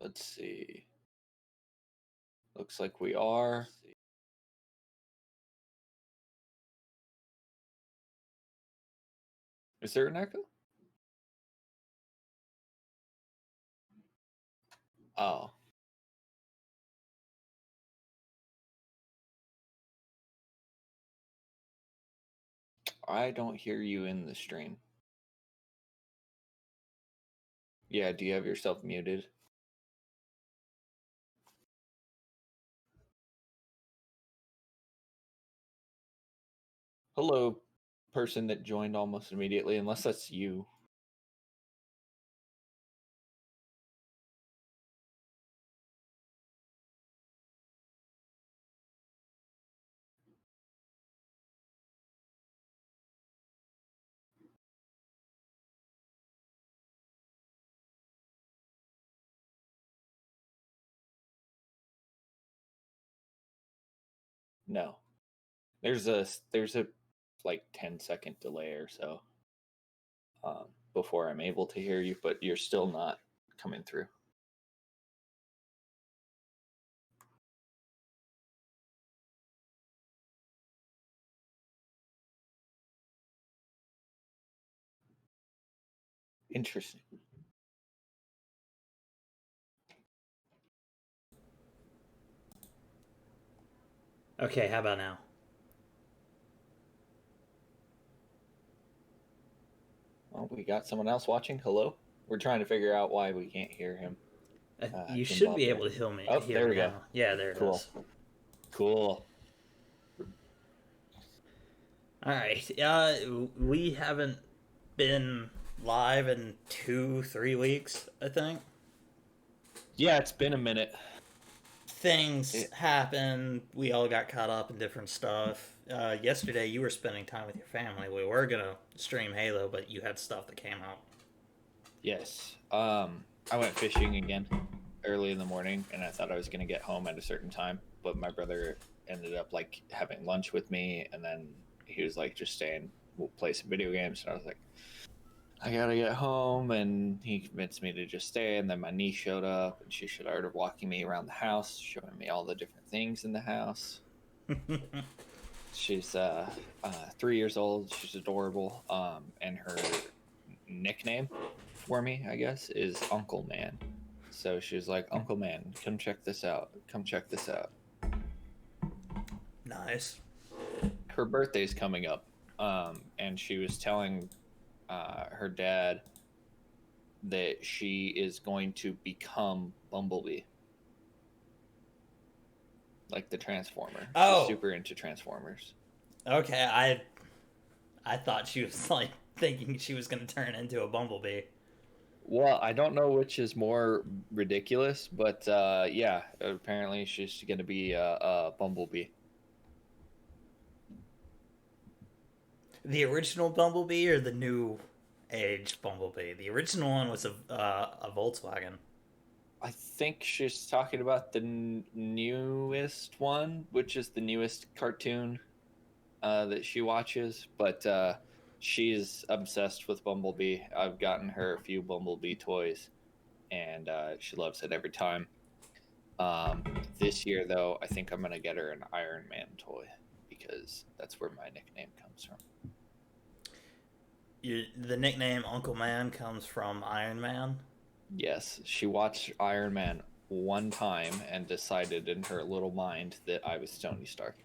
Let's see. Looks like we are. Is there an echo? Oh. I don't hear you in the stream. Yeah, do you have yourself muted? Hello, person that joined almost immediately, unless that's you. No. There's a like 10-second delay or so before I'm able to hear you, but you're still not coming through. Interesting. Okay, how about now? Well, we got someone else watching. Hello? We're trying to figure out why we can't hear him. You Kim should Bob be there. able to hear me. Oh, Hear there me we go. now. Yeah, there it Cool. is. Cool. All right. We haven't been live in 2-3 weeks, I think. Yeah, it's been a minute. Things happened. We all got caught up in different stuff. Yesterday, you were spending time with your family. We were gonna stream Halo, but you had stuff that came out. Yes. I went fishing again early in the morning, and I thought I was gonna get home at a certain time, but my brother ended up like having lunch with me, and then he was like, "Just staying, we'll play some video games." And I was like, "I gotta get home," and he convinced me to just stay. And then my niece showed up, and she started walking me around the house, showing me all the different things in the house. She's 3 years old. She's adorable. And her nickname for me, I guess, is Uncle Man. So she was like, "Uncle Man, come check this out. Come check this out." Nice. Her birthday's coming up, and she was telling her dad that she is going to become Bumblebee, like the Transformer. Oh. She's super into Transformers. Okay, I thought she was like thinking she was gonna turn into a bumblebee. Well, I don't know which is more ridiculous, but yeah, apparently she's going to be a Bumblebee. The original Bumblebee or the new age Bumblebee? The original one was a Volkswagen. I think she's talking about the newest one, which is the newest cartoon that she watches, but she's obsessed with Bumblebee. I've gotten her a few Bumblebee toys, and she loves it every time. This year, though, I think I'm going to get her an Iron Man toy because that's where my nickname comes from. The nickname Uncle Man comes from Iron Man. Yes, she watched Iron Man one time and decided in her little mind that I was Tony Stark.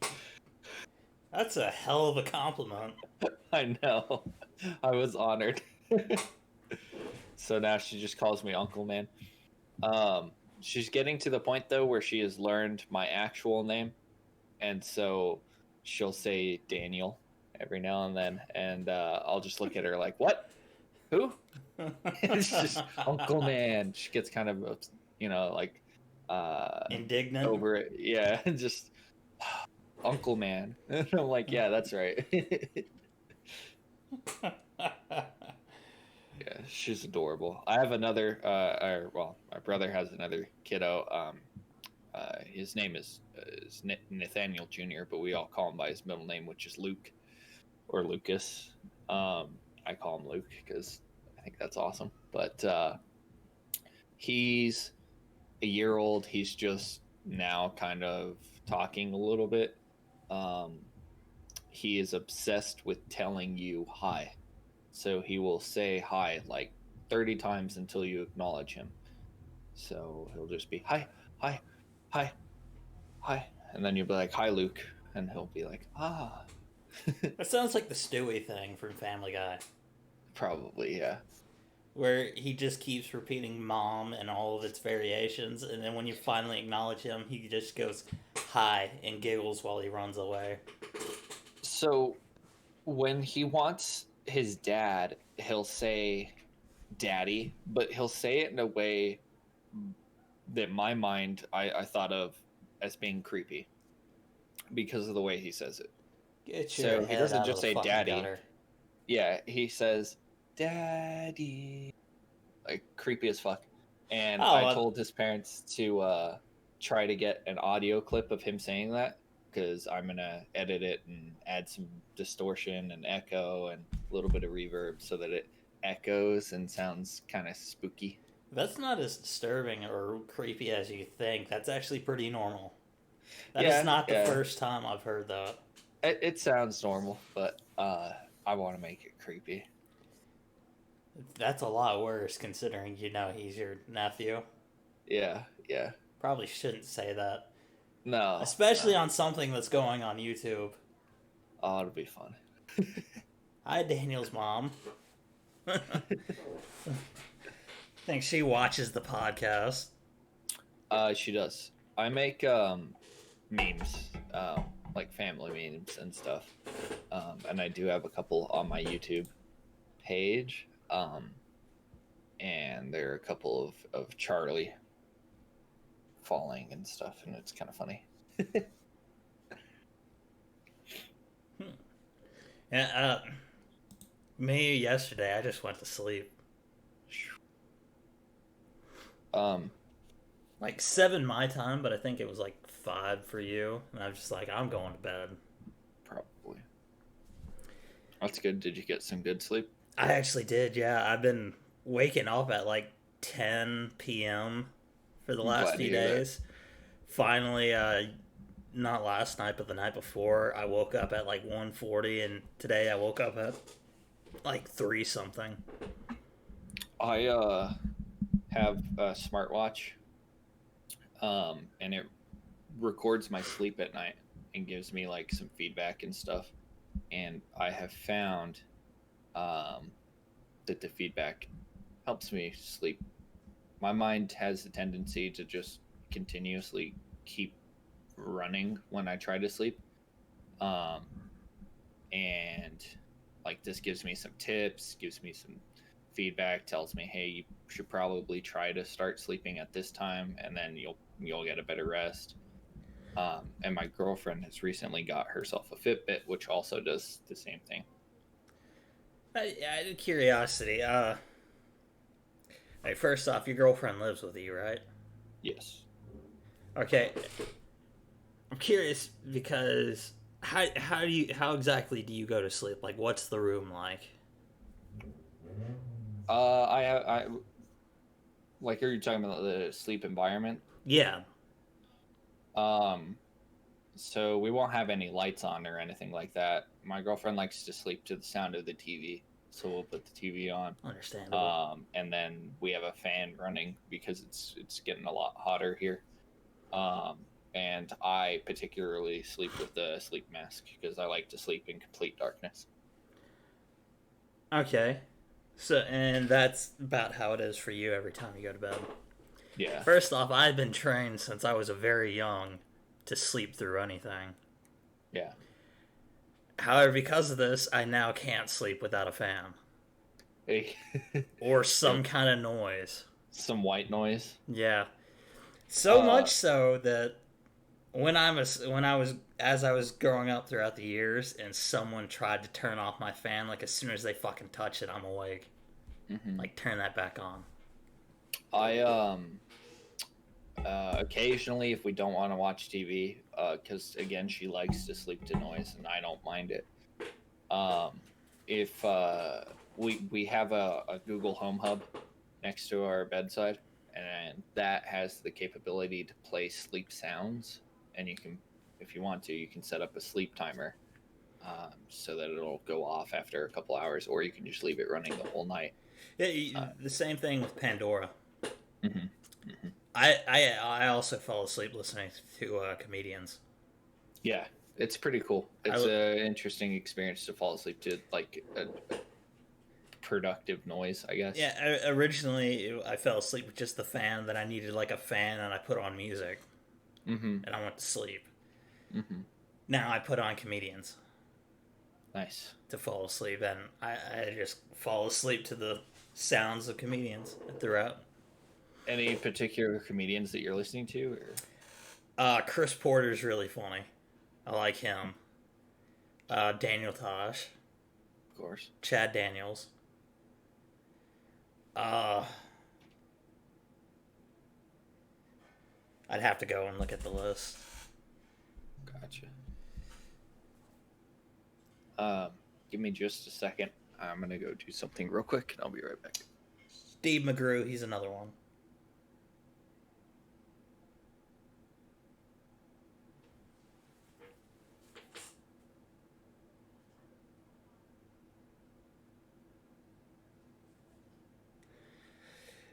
That's a hell of a compliment. I know. I was honored. So now she just calls me Uncle Man. She's getting to the point though where she has learned my actual name, and so she'll say Daniel every now and then, and I'll just look at her like, "What? Who?" It's just Uncle Man. She gets kind of, like indignant over it. Yeah, just Uncle Man. And I'm like, yeah, that's right. Yeah, she's adorable. I have another, my brother has another kiddo. His name is Nathaniel Jr., but we all call him by his middle name, which is Luke or Lucas. I call him Luke because I think that's awesome. But he's a year old. He's just now kind of talking a little bit. Um, he is obsessed with telling you hi. So he will say hi like 30 times until you acknowledge him. So he'll just be hi, hi, hi, hi. And then you'll be like, hi, Luke. And he'll be like, ah. That sounds like the Stewie thing from Family Guy, Probably, yeah. where he just keeps repeating "mom" and all of its variations, and then when you finally acknowledge him, he just goes "hi" and giggles while he runs away. So when he wants his dad, he'll say daddy, but he'll say it in a way that my mind I thought of as being creepy because of the way he says it. Get your So he head doesn't out of just the say fucking daddy. gutter. Yeah, he says daddy. Like creepy as fuck. And Oh, I told his parents to try to get an audio clip of him saying that because I'm gonna edit it and add some distortion and echo and a little bit of reverb so that it echoes and sounds kind of spooky. that's not as disturbing or creepy as you think. That's actually pretty normal. That is Yeah, not the yeah. first time I've heard that. It sounds normal, but I want to make it creepy. That's a lot worse considering you know he's your nephew. Yeah, yeah. Probably shouldn't say that. No, Especially no. on something that's going on YouTube. Oh, it'll be fun. Hi, Daniel's mom. Think she watches the podcast. She does. I make memes, like family memes and stuff. And I do have a couple on my YouTube page. And there are a couple of Charlie falling and stuff, and it's kind of funny. Yeah, me yesterday, I just went to sleep. Um, Like 7 my time, but I think it was like 5 for you. And I was just like, I'm going to bed. Probably. That's good. Did you get some good sleep? I actually did, yeah. I've been waking up at like 10 p.m. for the I'm last glad to few hear that. days. Finally, not last night, but the night before, I woke up at like 1:40, and today I woke up at like 3 something. I have a smartwatch, and it records my sleep at night and gives me like some feedback and stuff. And I have found that the feedback helps me sleep. My mind has a tendency to just continuously keep running when I try to sleep. Um, and like this gives me some tips, gives me some feedback, tells me, hey, you should probably try to start sleeping at this time, and then you'll get a better rest. And my girlfriend has recently got herself a Fitbit, which also does the same thing. Out of curiosity, hey, first off, your girlfriend lives with you, right? Yes. Okay, I'm curious because how exactly do you go to sleep? Like, what's the room like? I like, are you talking about the sleep environment? Yeah. Um, so we won't have any lights on or anything like that. My girlfriend likes to sleep to the sound of the TV, so we'll put the TV on. Understandable. And then we have a fan running because it's getting a lot hotter here. Um, and I particularly sleep with the sleep mask because I like to sleep in complete darkness. Okay. So, and that's about how it is for you every time you go to bed. Yeah, First off, I've been trained since I was a very young to sleep through anything. yeah. However, because of this, I now can't sleep without a fan Hey, or some kind of noise. some white noise. Yeah. So Uh, much so that when I was as I was growing up throughout the years, and someone tried to turn off my fan, like as soon as they fucking touch it, I'm awake. mhm. Like turn that back on. I occasionally, if we don't want to watch TV, because again, she likes to sleep to noise, and I don't mind it. Um, if we have a Google Home Hub next to our bedside, and that has the capability to play sleep sounds. And you can, if you want to, you can set up a sleep timer so that it'll go off after a couple hours, or you can just leave it running the whole night. Yeah, the same thing with Pandora. Mm-hmm, mm-hmm. I also fall asleep listening to comedians. Yeah, it's pretty cool. It's I an interesting experience to fall asleep to, like a productive noise, I guess. Yeah, originally I fell asleep with just the fan. Then I needed like a fan, and I put on music, Mm-hmm. and I went to sleep. Mm-hmm. Now I put on comedians Nice. to fall asleep, and I just fall asleep to the sounds of comedians throughout. Any particular comedians that you're listening to? Or? Chris Porter's really funny. I like him. Daniel Tosh, Of course. Chad Daniels. Uh, I'd have to go and look at the list. Gotcha. Give me just a second. I'm gonna go do something real quick, and I'll be right back. Steve McGrew, he's another one.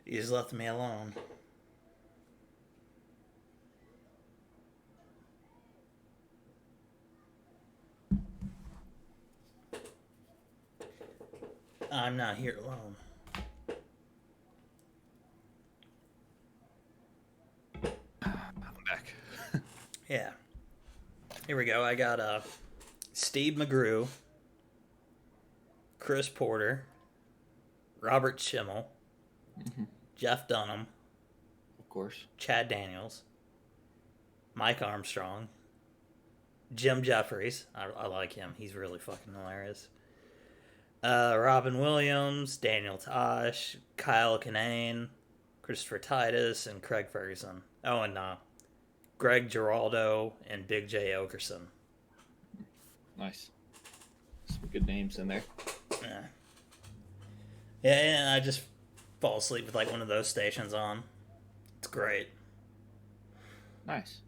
He just left me alone. I'm not here alone. I'm back. Yeah. Here we go. I got Steve McGrew, Chris Porter, Robert Schimmel, Mm-hmm. Jeff Dunham, Of course. Chad Daniels, Mike Armstrong, Jim Jeffries. I like him. He's really fucking hilarious. Robin Williams, Daniel Tosh, Kyle Kinane, Christopher Titus, and Craig Ferguson. Oh, and Greg Giraldo and Big J. Okerson. Nice. Some good names in there. Yeah. Yeah, and I just fall asleep with like one of those stations on. It's great. Nice.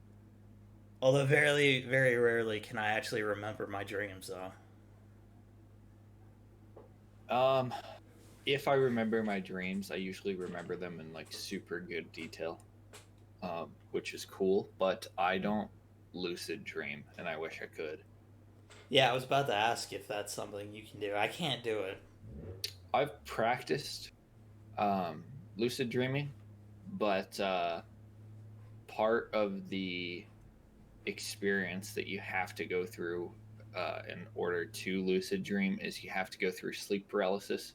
Although very, very rarely can I actually remember my dreams, though. If I remember my dreams, I usually remember them in like super good detail, which is cool. But I don't lucid dream, and I wish I could. Yeah, I was about to ask if that's something you can do. I can't do it. I've practiced lucid dreaming, but part of the experience that you have to go through in order to lucid dream is you have to go through sleep paralysis,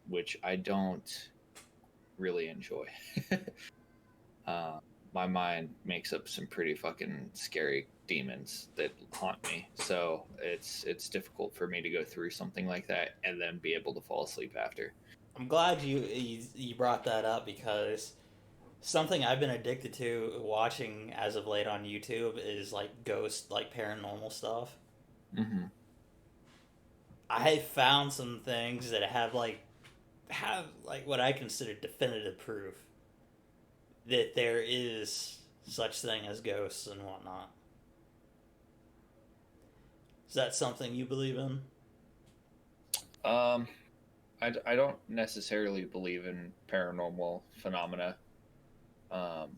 which I don't really enjoy. uh, my mind makes up some pretty fucking scary demons that haunt me, so it's difficult for me to go through something like that and then be able to fall asleep after. I'm glad you brought that up because something I've been addicted to watching as of late on YouTube is like ghost, like paranormal stuff. Mm-hmm. I found some things that have what I consider definitive proof that there is such thing as ghosts and whatnot. Is that something you believe in? um I don't necessarily believe in paranormal phenomena. um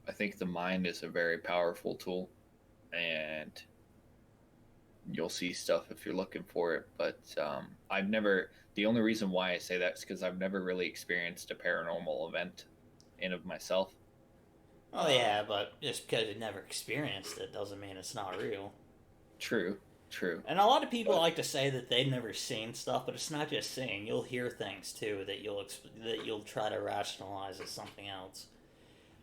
I think the mind is a very powerful tool, and you'll see stuff if you're looking for it. But I've never. The only reason why I say that is because I've never really experienced a paranormal event in of myself. Oh yeah, but just because you never experienced it doesn't mean it's not real. True, true. And a lot of people But like to say that they've never seen stuff, but it's not just seeing. You'll hear things too that you'll try to rationalize as something else.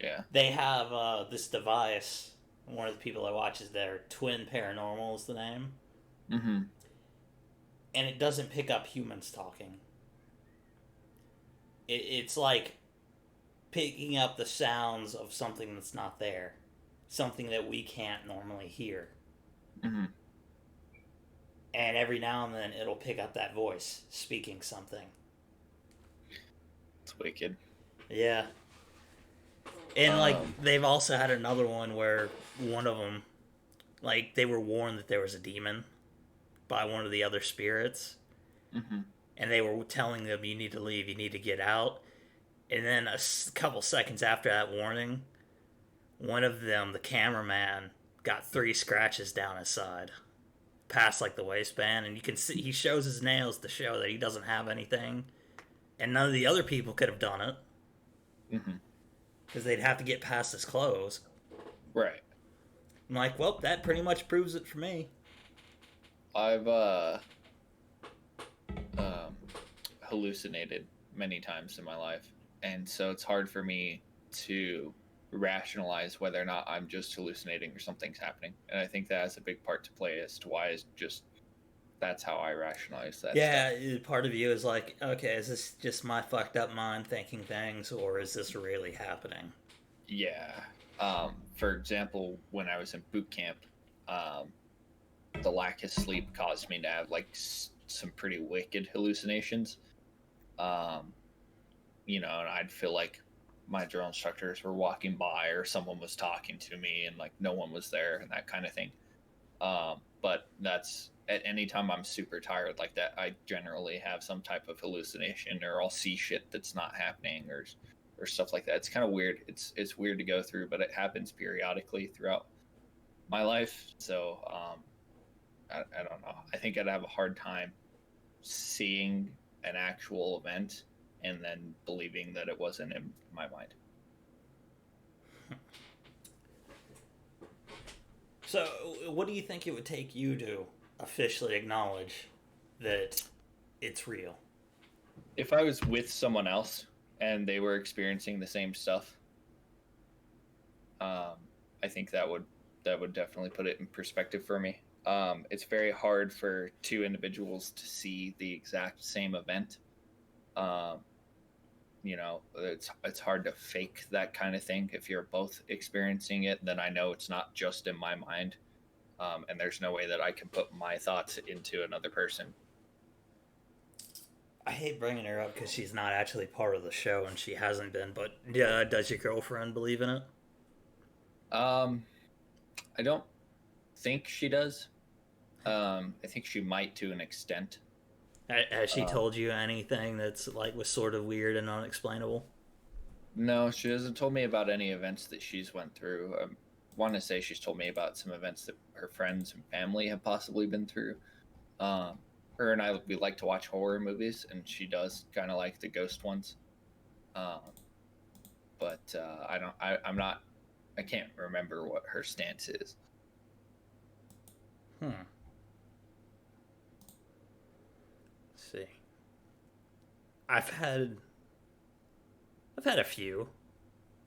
yeah. They have this device. One of the people I watch is their Twin Paranormal is the name, Mm-hmm. and it doesn't pick up humans talking. It's like picking up the sounds of something that's not there, something that we can't normally hear. Mm-hmm. And every now and then it'll pick up that voice speaking something. It's wicked. Yeah. And like Um, they've also had another one where one of them, like they were warned that there was a demon by one of the other spirits, mhm. and they were telling them, "You need to leave. You need to get out." And then couple seconds after that warning, one of them, the cameraman, got 3 scratches down his side, past like the waistband, and you can see he shows his nails to show that he doesn't have anything, and none of the other people could have done it Mhm. because they'd have to get past his clothes. Right. I'm like, well, that pretty much proves it for me. I've um, hallucinated many times in my life, and so it's hard for me to rationalize whether or not I'm just hallucinating or something's happening. And I think that has a big part to play as to why it's just that's how I rationalize that stuff. Yeah, part of you is like, okay, is this just my fucked up mind thinking things, or is this really happening? Yeah. For example, when I was in boot camp, um, the lack of sleep caused me to have like some pretty wicked hallucinations. Um, and I'd feel like my drill instructors were walking by or someone was talking to me and like no one was there and that kind of thing. But that's at any time I'm super tired like that, I generally have some type of hallucination or I'll see shit that's not happening or stuff like that. It's kind of weird. It's weird to go through, but it happens periodically throughout my life. So I don't know. I think I'd have a hard time seeing an actual event and then believing that it wasn't in my mind. So, what do you think it would take you to officially acknowledge that it's real? If I was with someone else and they were experiencing the same stuff, um, I think that would definitely put it in perspective for me. It's very hard for two individuals to see the exact same event. Um, it's hard to fake that kind of thing. If you're both experiencing it, then I know it's not just in my mind, and there's no way that I can put my thoughts into another person. I hate bringing her up because she's not actually part of the show and she hasn't been, but yeah, does your girlfriend believe in it? Um, I don't think she does. I think she might to an extent. Has she Um, told you anything that's like was sort of weird and unexplainable? no, she hasn't told me about any events that she's went through. I want to say she's told me about some events that her friends and family have possibly been through. Um, her and I we like to watch horror movies, and she does kind of like the ghost ones. Um, but I don't. I'm not. I can't remember what her stance is. Hmm. Let's see. I've had I've had a few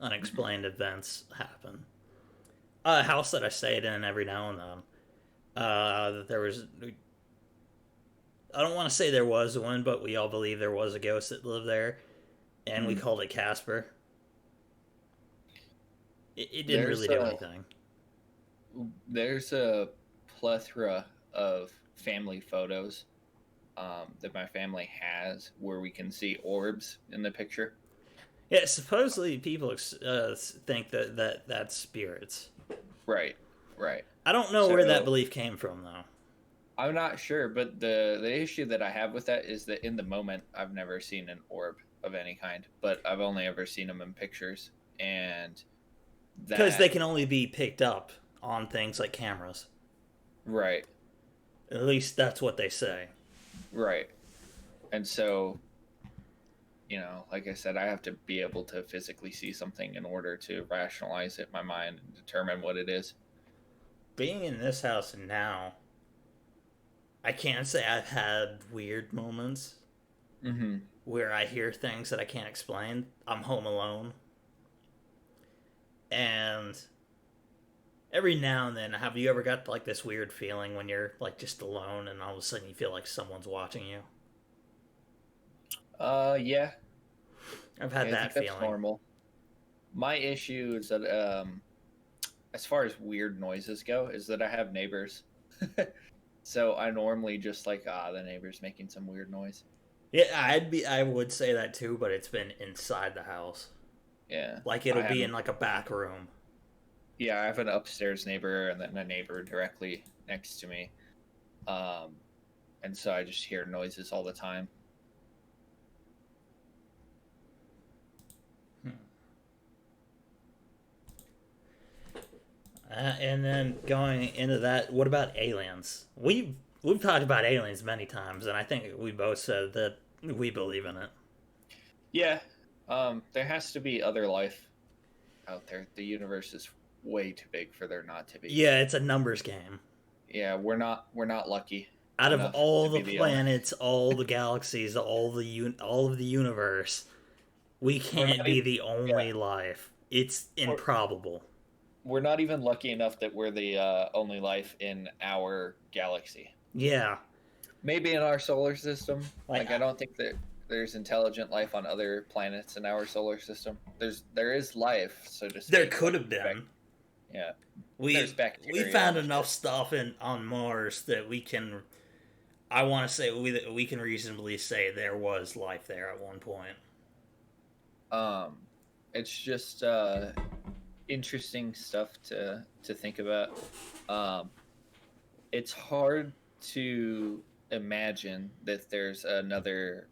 Mhm. unexplained events happen. A house that I stayed in every now and then. There was. I don't want to say there was one, but we all believe there was a ghost that lived there, and we Mm. called it Casper. It didn't There's really do a anything. there's a plethora of family photos that my family has where we can see orbs in the picture. Yeah, supposedly people think that that's spirits. Right, right. I don't know where that So belief came from, though. I'm not sure, but the issue that I have with that is that in the moment I've never seen an orb of any kind, but I've only ever seen them in pictures, and Because they that can only be picked up on things like cameras. right, At least that's what they say. right, and so like I said, I have to be able to physically see something in order to rationalize it in my mind and determine what it is. Being in this house now, I can't say I've had weird moments Mm-hmm. where I hear things that I can't explain. I'm home alone. And every now and then, have you ever got like this weird feeling when you're like just alone and all of a sudden you feel like someone's watching you? Yeah, I've had yeah, I think that that's feeling. normal. My issue is that as far as weird noises go, is that I have neighbors. So I normally just like, the neighbor's making some weird noise. Yeah, I would say that too, but it's been inside the house. Yeah, Like I it'll be haven't. in like a back room. Yeah, I have an upstairs neighbor and then a neighbor directly next to me, um, and so I just hear noises all the time. Hmm. And then going into that, what about aliens? We've talked about aliens many times, and I think we both said that we believe in it. Yeah, there has to be other life out there. The universe is way too big for there not to be. Yeah, it's a numbers game. Yeah, we're not lucky Out of enough all to the be the only. planets, all the galaxies, all of the universe, we We're can't not be even. the Yeah, only life. It's we're, improbable. we're not even lucky enough that we're the only life in our galaxy. Yeah, Maybe in our solar system. like Like I don't think that there's intelligent life on other planets in our solar system. There is life, so to there speak. could Like have been. yeah, there's We bacteria found and enough shit. stuff in on Mars that we can. I want to say we can reasonably say there was life there at one point. Um, it's just interesting stuff to think about. Um, it's hard to imagine that there's another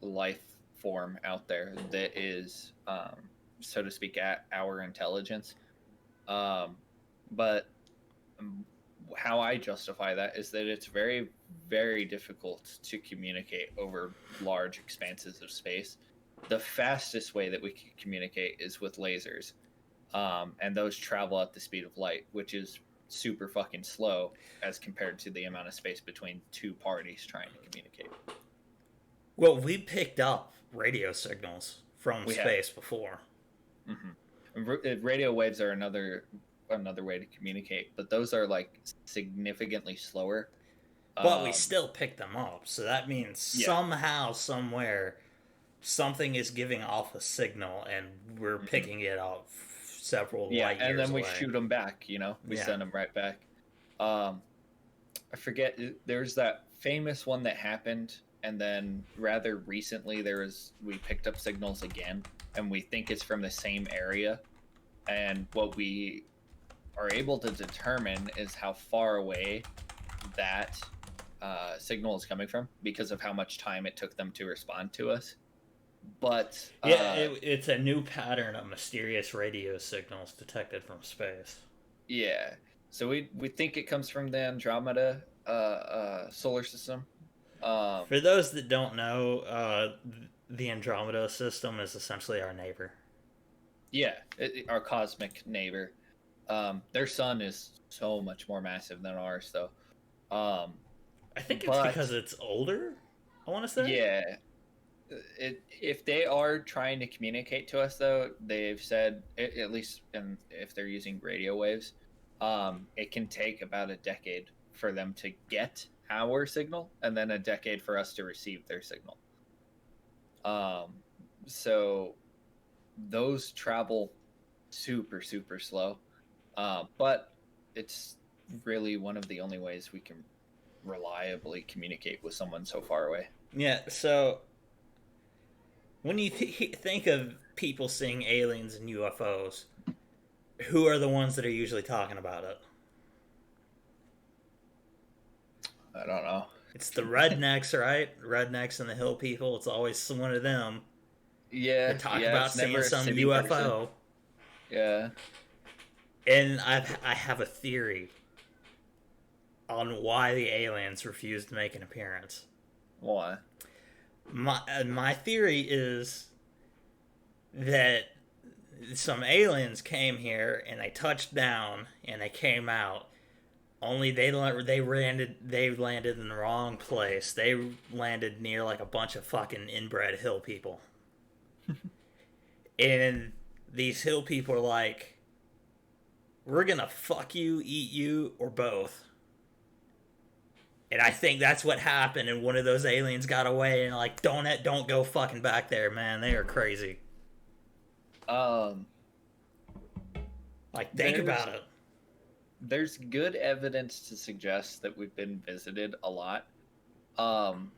life form out there that is, so to speak, at our intelligence. Um, but how I justify that is that it's very, very difficult to communicate over large expanses of space. The fastest way that we can communicate is with lasers, and those travel at the speed of light, which is super fucking slow as compared to the amount of space between two parties trying to communicate. Well, we picked up radio signals from We have. space before, Radio waves are another way to communicate, but those are like significantly slower. but we Um, still picked them up. So that means yeah, somehow, somewhere, something is giving off a signal, and we're hmm picking it up several yeah, light and years then we away. shoot them back. We Yeah. send them right back. Um, I forget. There's that famous one that happened, and then rather recently we picked up signals again, and we think it's from the same area. And what we are able to determine is how far away that signal is coming from because of how much time it took them to respond to us. But Yeah, it's a new pattern of mysterious radio signals detected from space. yeah, so we think it comes from the Andromeda solar system. Um, For those that don't know, the Andromeda system is essentially our neighbor. yeah, our cosmic neighbor. Their sun is so much more massive than ours, though. Um, I think it's but because it's older, I want to say. yeah, if they are trying to communicate to us, though, they've said at least if they're using radio waves, it can take about a decade for them to get our signal, and then a decade for us to receive their signal. Um, so those travel super super slow, but it's really one of the only ways we can reliably communicate with someone so far away. Yeah, so when you think of people seeing aliens and UFOs, who are the ones that are usually talking about it? I don't know. It's the rednecks, right? Rednecks and the hill people. It's always one of them that Yeah, talk yeah, about it's seeing never a some city person. UFO. Yeah. And I have a theory on why the aliens refused to make an appearance. Why? My theory is that some aliens came here and they touched down and they came out. Only they landed in the wrong place. They landed near like a bunch of fucking inbred hill people. And these hill people are like, we're gonna fuck you, eat you, or both. And I think that's what happened. And one of those aliens got away and like, don't go fucking back there, man. They are crazy. Um, Like, think there's about it. there's good evidence to suggest that we've been visited a lot. Um,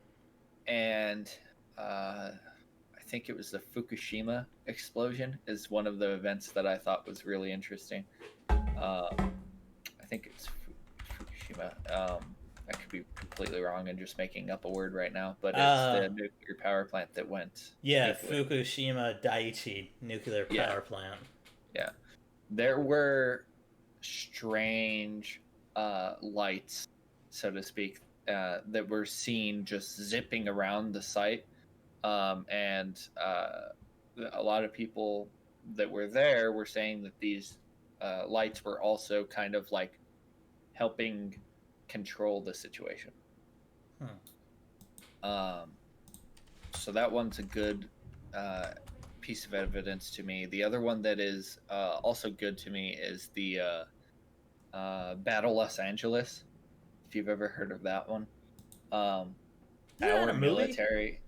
and I think it was the Fukushima explosion is one of the events that I thought was really interesting. I think it's Fukushima. I could be completely wrong and just making up a word right now, but it's the nuclear power plant that went Yeah, nuclear. Fukushima Daiichi nuclear Yeah, power plant. yeah. There were strange lights, so to speak, that were seen just zipping around the site. And a lot of people that were there were saying that these lights were also kind of like helping control the situation. So that one's a good piece of evidence to me. The other one that is also good to me is the Battle Los Angeles. If you've ever heard of that one, Isn't that our a movie? military.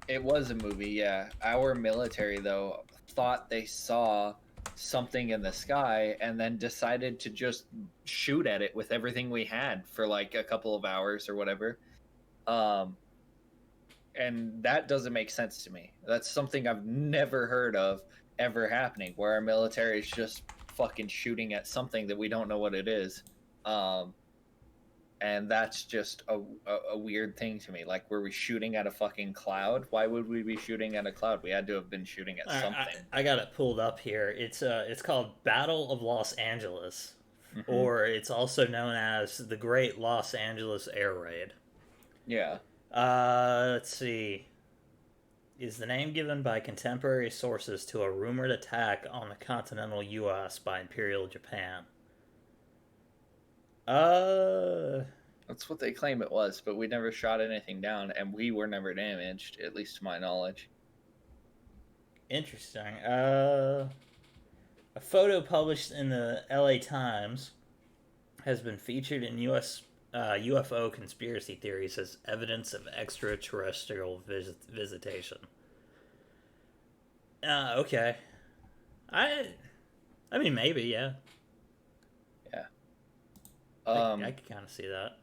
It was a movie, yeah. Our military, though, thought they saw something in the sky and then decided to just shoot at it with everything we had for like a couple of hours or whatever. Um, and that doesn't make sense to me. That's something I've never heard of ever happening, where our military is just fucking shooting at something that we don't know what it is. And that's just a weird thing to me. Like, were we shooting at a fucking cloud? Why would we be shooting at a cloud? We had to have been shooting at something. I got it pulled up here. It's called Battle of Los Angeles, Mm-hmm. or it's also known as the Great Los Angeles Air Raid. Yeah. Let's see. Is the name given by contemporary sources to a rumored attack on the continental U.S. by Imperial Japan? That's what they claim it was, but we never shot anything down, and we were never damaged, at least to my knowledge. Interesting. A photo published in the L.A. Times has been featured in U.S. UFO conspiracy theories as evidence of extraterrestrial visitation. Okay. I I mean, maybe, yeah. Yeah. I could kind of see that.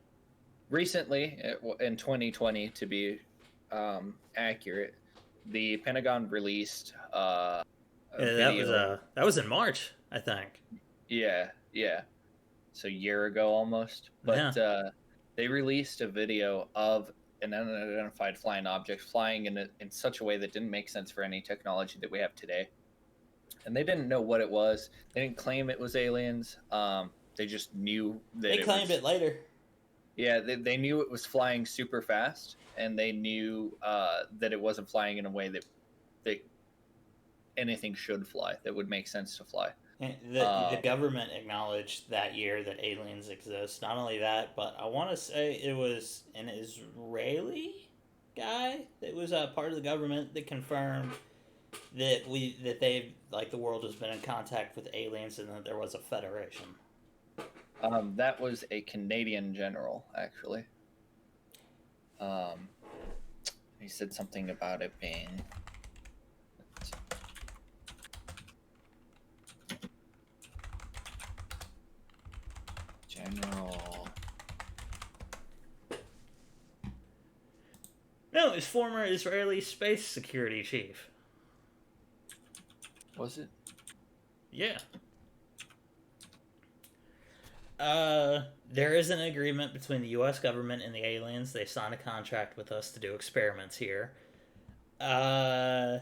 Recently, in 2020, to be accurate, the Pentagon released a Yeah, video. that was in March, I think. Yeah, yeah. So a year ago almost. Yeah. But they released a video of an unidentified flying object flying in such a way that didn't make sense for any technology that we have today. And they didn't know what it was. They didn't claim it was aliens. They just knew that They it claimed was. it later. Yeah, they knew it was flying super fast, and they knew that it wasn't flying in a way that anything should fly, that would make sense to fly. The government acknowledged that year that aliens exist. Not only that, but I want to say it was an Israeli guy that was a part of the government that confirmed that they like the world has been in contact with aliens and that there was a federation. That was a Canadian general, actually. He said something about it being. General. No, his former Israeli space security chief. Was it? Yeah. There is an agreement between the U.S. government and the aliens. They signed a contract with us to do experiments here. Yeah,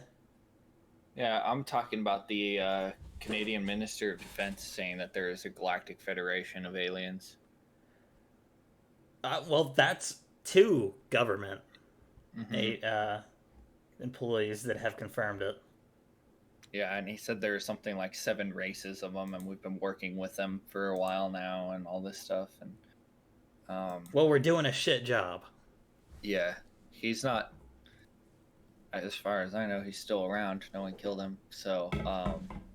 I'm talking about the Canadian Minister of Defense saying that there is a galactic federation of aliens. Well, that's two government employees that have confirmed it. Yeah, and he said there's something like 7 races of them, and we've been working with them for a while now, and all this stuff. And well, we're doing a shit job. Yeah, he's not. As far as I know, he's still around. No one killed him, so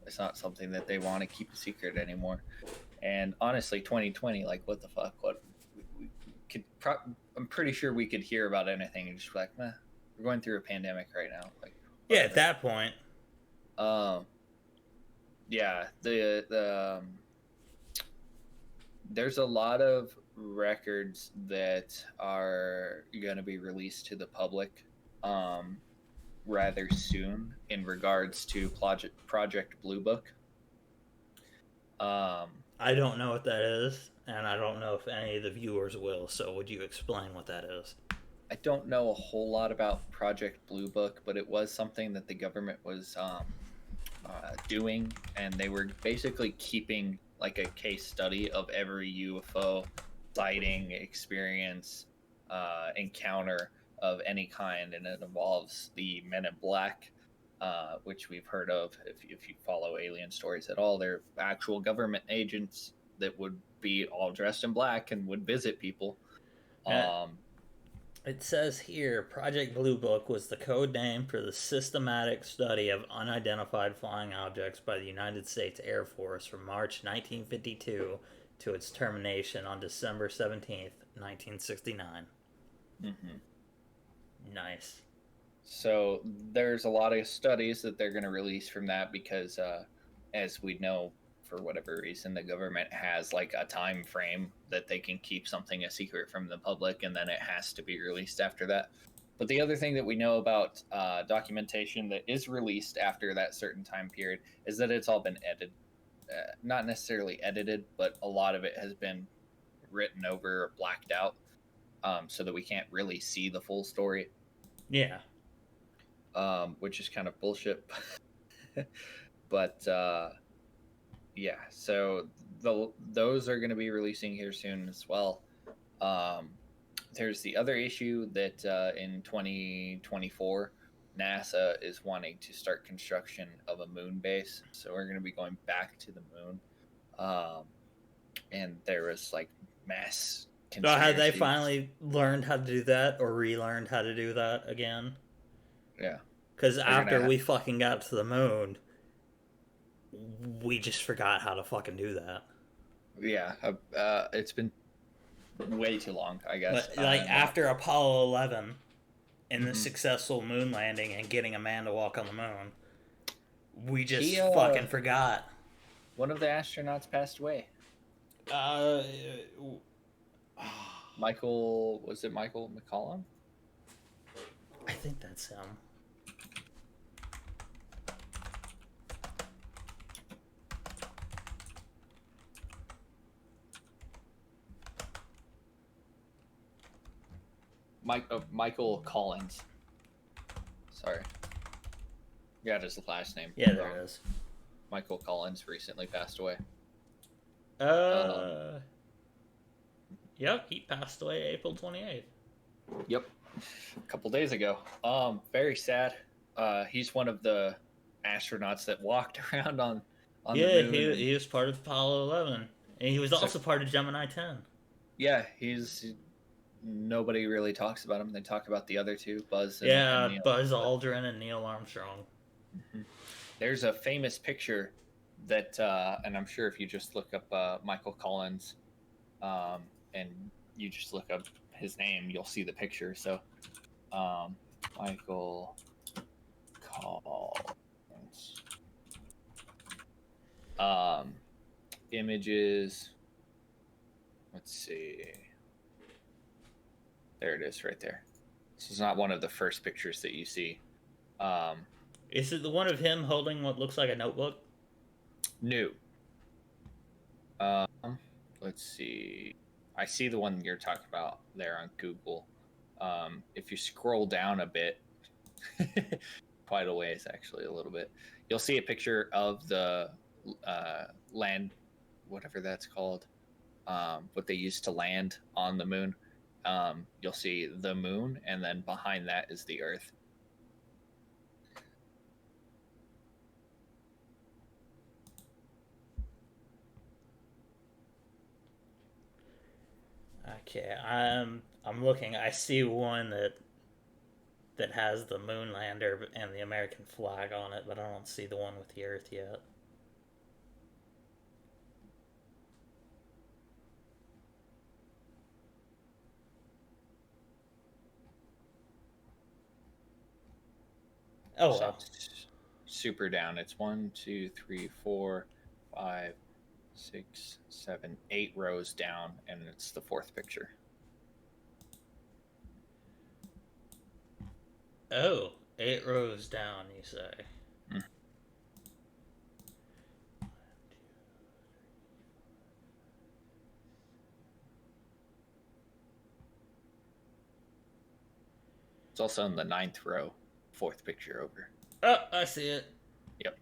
it's not something that they want to keep a secret anymore. And honestly, 2020, like, what the fuck? What we could? I'm pretty sure we could hear about anything and just be like, meh, we're going through a pandemic right now. Like, yeah, at that point. Yeah, there's a lot of records that are going to be released to the public. rather soon in regards to Project Blue Book. Um, I don't know what that is, and I don't know if any of the viewers will. So, would you explain what that is? I don't know a whole lot about Project Blue Book, but it was something that the government was doing, and they were basically keeping like a case study of every UFO sighting, experience, encounter of any kind, and it involves the Men in Black, which we've heard of. If you follow alien stories at all, they're actual government agents that would be all dressed in black and would visit people. Yeah. Um, It says here Project Blue Book was the code name for the systematic study of unidentified flying objects by the United States Air Force from March 1952 to its termination on December 17th, 1969. mhm. Nice. So there's a lot of studies that they're going to release from that because, as we know, for whatever reason, the government has like a time frame that they can keep something a secret from the public, and then it has to be released after that. But the other thing that we know about documentation that is released after that certain time period is that it's all been edited. Not necessarily edited, but a lot of it has been written over or blacked out, so that we can't really see the full story, Yeah. which is kind of bullshit. But yeah, so those are going to be releasing here soon as well. Um, there's the other issue that in 2024, NASA is wanting to start construction of a moon base. So we're going to be going back to the moon. Um, and there was like mass So, have they conspiracies. finally learned how to do that or relearned how to do that again? Yeah, Because they're after gonna. we fucking got to the moon, we just forgot how to fucking do that. Yeah, it's been way too long, I guess. Like after Apollo 11 and the Mhm. successful moon landing and getting a man to walk on the moon, we just He fucking forgot. one of the astronauts passed away. Uh, Michael, was it Michael McCollum? I think that's him. Michael Collins. Sorry, got his last name Yeah, there wrong. it is. Michael Collins recently passed away. Uh, yep, he passed away April 28th. Yep, a couple days ago. Very sad. He's one of the astronauts that walked around on the Yeah, moon, and he was part of Apollo 11, and he was so also part of Gemini 10. yeah, he's nobody really talks about him. They talk about the other two, Buzz and Yeah, Neil. Buzz But Aldrin and Neil Armstrong. mhm. There's a famous picture that, and I'm sure if you just look up Michael Collins, and you just look up his name, you'll see the picture. So, Michael Collins, um, images. Let's see. There it is, right there. This is not one of the first pictures that you see. Um, Is it the one of him holding what looks like a notebook? New. Um, let's see. I see the one you're talking about there on Google. If you scroll down a bit, quite a ways actually, a little bit, you'll see a picture of the land, whatever that's called, what they used to land on the moon. You'll see the moon, and then behind that is the Earth. Okay, I'm looking. I see one that has the moon lander and the American flag on it, but I don't see the one with the Earth yet. Oh So well. it's super down. It's 1, 2, 3, 4, 5, 6, 7, 8 rows down, and it's the fourth picture. Oh, 8 rows down, you say? Mm. It's also in the 9th row, 4th picture over. Oh, I see it. Yep.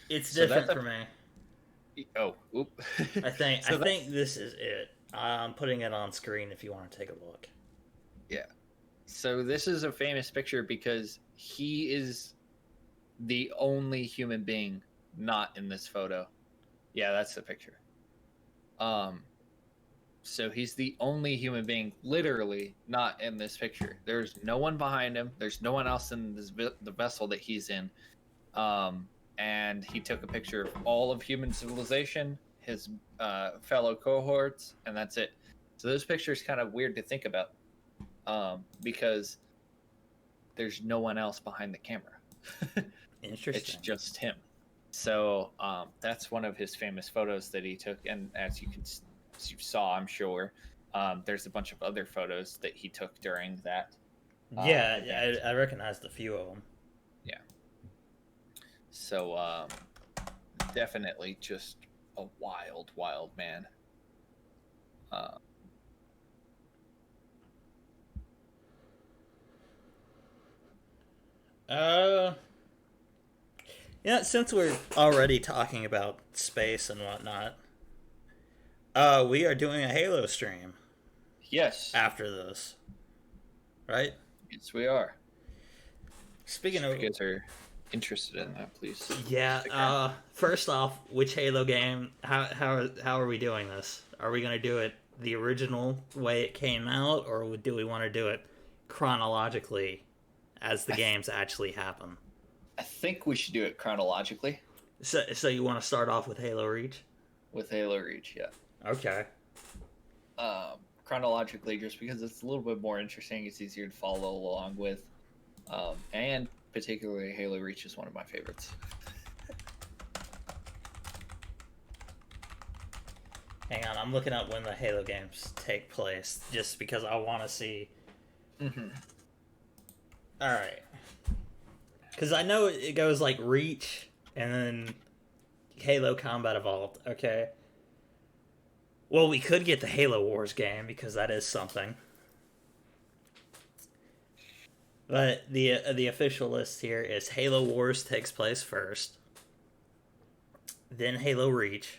It's So different that's for me. oh, oop. I think I So that's think this is it. I'm putting it on screen if you want to take a look. yeah. So this is a famous picture because he is the only human being not in this photo. Yeah, that's the picture. So he's the only human being literally not in this picture. There's no one behind him. There's no one else in the vessel that he's in. And he took a picture of all of human civilization, his fellow cohorts, and that's it. So those pictures kind of weird to think about because there's no one else behind the camera. It's Interesting. just him. So that's one of his famous photos that he took, and as you saw, I'm sure, there's a bunch of other photos that he took during that Yeah, event. I recognized a few of them. Yeah. So definitely just a wild, wild man. Uh, Uh, yeah. Since we're already talking about space and whatnot, we are doing a Halo stream yes, after this, right? yes, we are. Speaking If of, you guys are interested in that, please stick around. yeah. First off, which Halo game? How are we doing this? Are we gonna do it the original way it came out, or do we want to do it chronologically as the games actually happen? I think we should do it chronologically So you want to start off with Halo Reach? with Halo Reach, yeah. Okay. Chronologically, just because it's a little bit more interesting, it's easier to follow along with, and particularly Halo Reach is one of my favorites. Hang on, I'm looking up when the Halo games take place, just because I want to see. Mm-hmm. All right. Because I know it goes like Reach and then Halo Combat Evolved. Okay. Well, we could get the Halo Wars game because that is something. But the official list here is Halo Wars takes place first, then Halo Reach,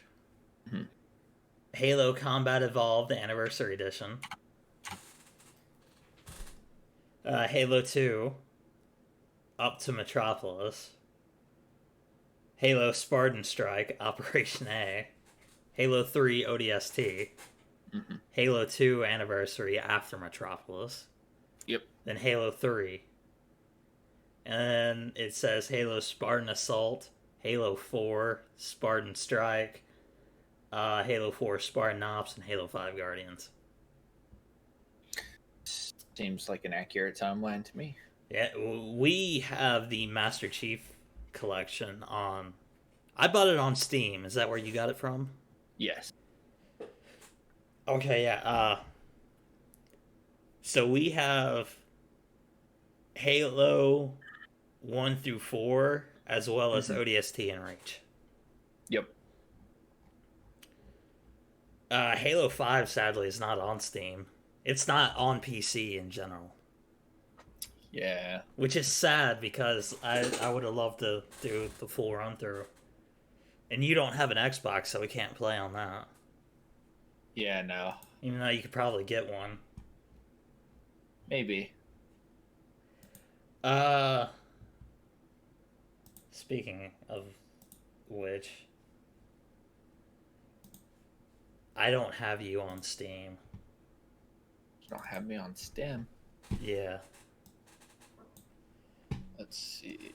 Mm-hmm. Halo Combat Evolved Anniversary Edition, Halo 2, up to Metropolis, Halo Spartan Strike Operation A, Halo 3 ODST, Mm-hmm. Halo 2 Anniversary after Metropolis, Yep. then Halo 3. And then it says Halo Spartan Assault, Halo 4 Spartan Strike, Halo 4 Spartan Ops, and Halo 5 Guardians. Seems like an accurate timeline to me. Yeah, we have the Master Chief collection on. I bought it on Steam. Is that where you got it from? Yes. Okay, yeah. So we have Halo 1 through 4, as well as Mm-hmm. ODST and Reach. Yep. Halo 5, sadly, is not on Steam. It's not on PC in general. Yeah. Which is sad because I would have loved to do the full run through. And you don't have an Xbox, so we can't play on that. Yeah. No. Even though you could probably get one. Maybe. Uh, Speaking of which, I don't have you on Steam. You don't have me on Steam. Yeah. Let's see.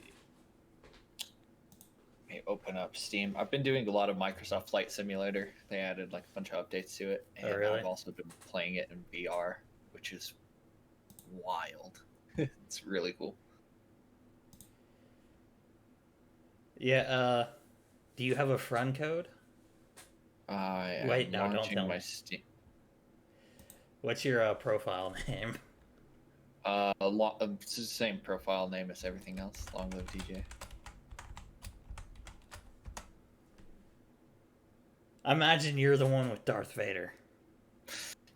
Let me open up Steam. I've been doing a lot of Microsoft Flight Simulator. They added like a bunch of updates to it, and Oh, really? I've also been playing it in VR, which is wild. It's really cool. Yeah, do you have a friend code? I Wait, am no, don't launching tell my me. Steam. What's your profile name? It's the same profile name as everything else. Long live DJ. I imagine you're the one with Darth Vader.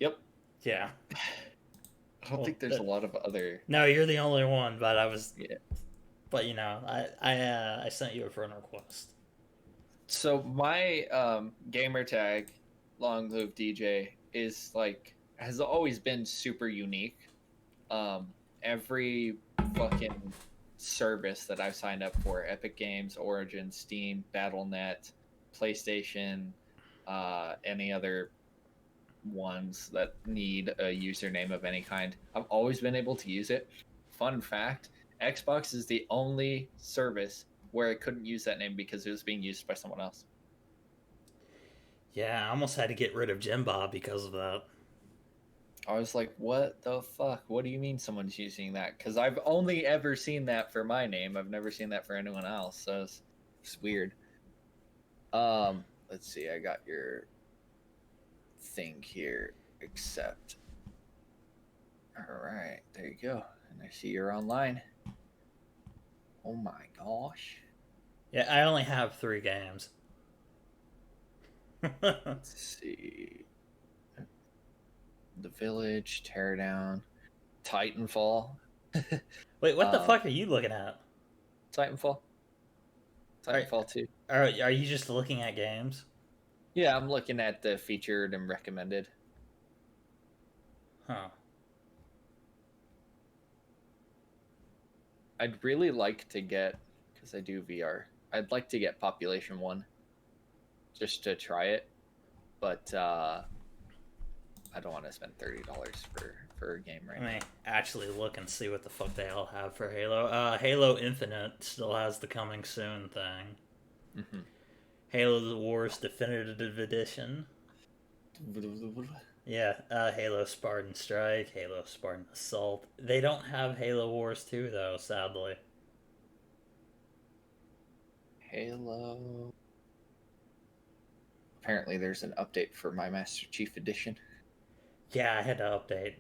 Yep. Yeah. I don't think there's a lot of other. No, you're the only one. But I was. Yeah. But you know, I sent you a friend request. So my gamer tag, Long Live DJ, is like has always been super unique. Every fucking service that I've signed up for, Epic Games, Origin, Steam, BattleNet, PlayStation, any other ones that need a username of any kind, I've always been able to use it. Fun fact, Xbox is the only service where I couldn't use that name because it was being used by someone else. Yeah, I almost had to get rid of Jim Bob because of that. I was like, what the fuck? What do you mean someone's using that? Because I've only ever seen that for my name. I've never seen that for anyone else. So it's weird. Let's see. I got your thing here. Accept. All right. There you go. And I see you're online. Oh my gosh. Yeah, I only have 3 games. Let's see. The Village, Teardown, Titanfall. Wait, what the fuck are you looking at? Titanfall. Titanfall 2. Are you just looking at games? Yeah, I'm looking at the featured and recommended. Huh. I'd really like to get, because I do VR, I'd like to get Population 1 just to try it. But I don't want to spend $30 for a game right now. Let me actually look and see what the fuck they all have for Halo. Halo Infinite still has the coming soon thing. Mm-hmm. Halo Wars Definitive Edition. Yeah, Halo Spartan Strike, Halo Spartan Assault. They don't have Halo Wars 2 though, sadly. Halo. Apparently there's an update for my Master Chief Edition. Yeah, I had to update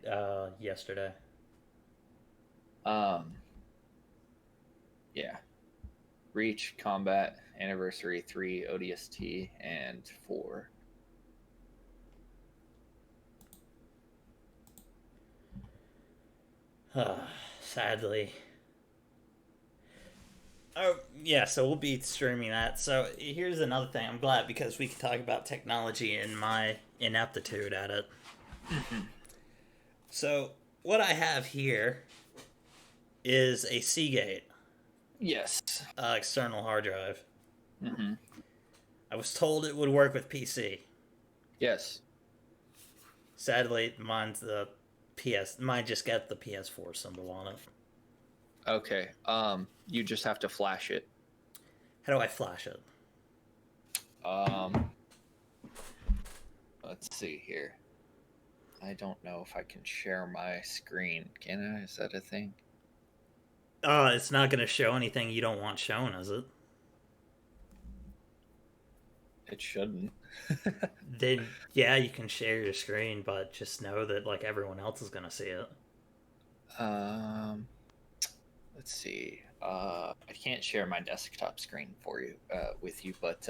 yesterday. Yeah. Reach, Combat, Anniversary 3, ODST, and 4. Sadly. Oh, yeah, so we'll be streaming that. So here's another thing. I'm glad because we can talk about technology and my ineptitude at it. So what I have here is a Seagate. Yes. External hard drive. Mm-hmm. I was told it would work with PC. Yes. Sadly, mine's the PS. Mine just got the PS4 symbol on it. Okay. You just have to flash it. How do I flash it? Let's see here. I don't know if I can share my screen. Can I? Is that a thing? It's not going to show anything you don't want shown, is it? It shouldn't. Then, yeah, you can share your screen, but just know that, like, everyone else is going to see it. Let's see. I can't share my desktop screen for you, with you, but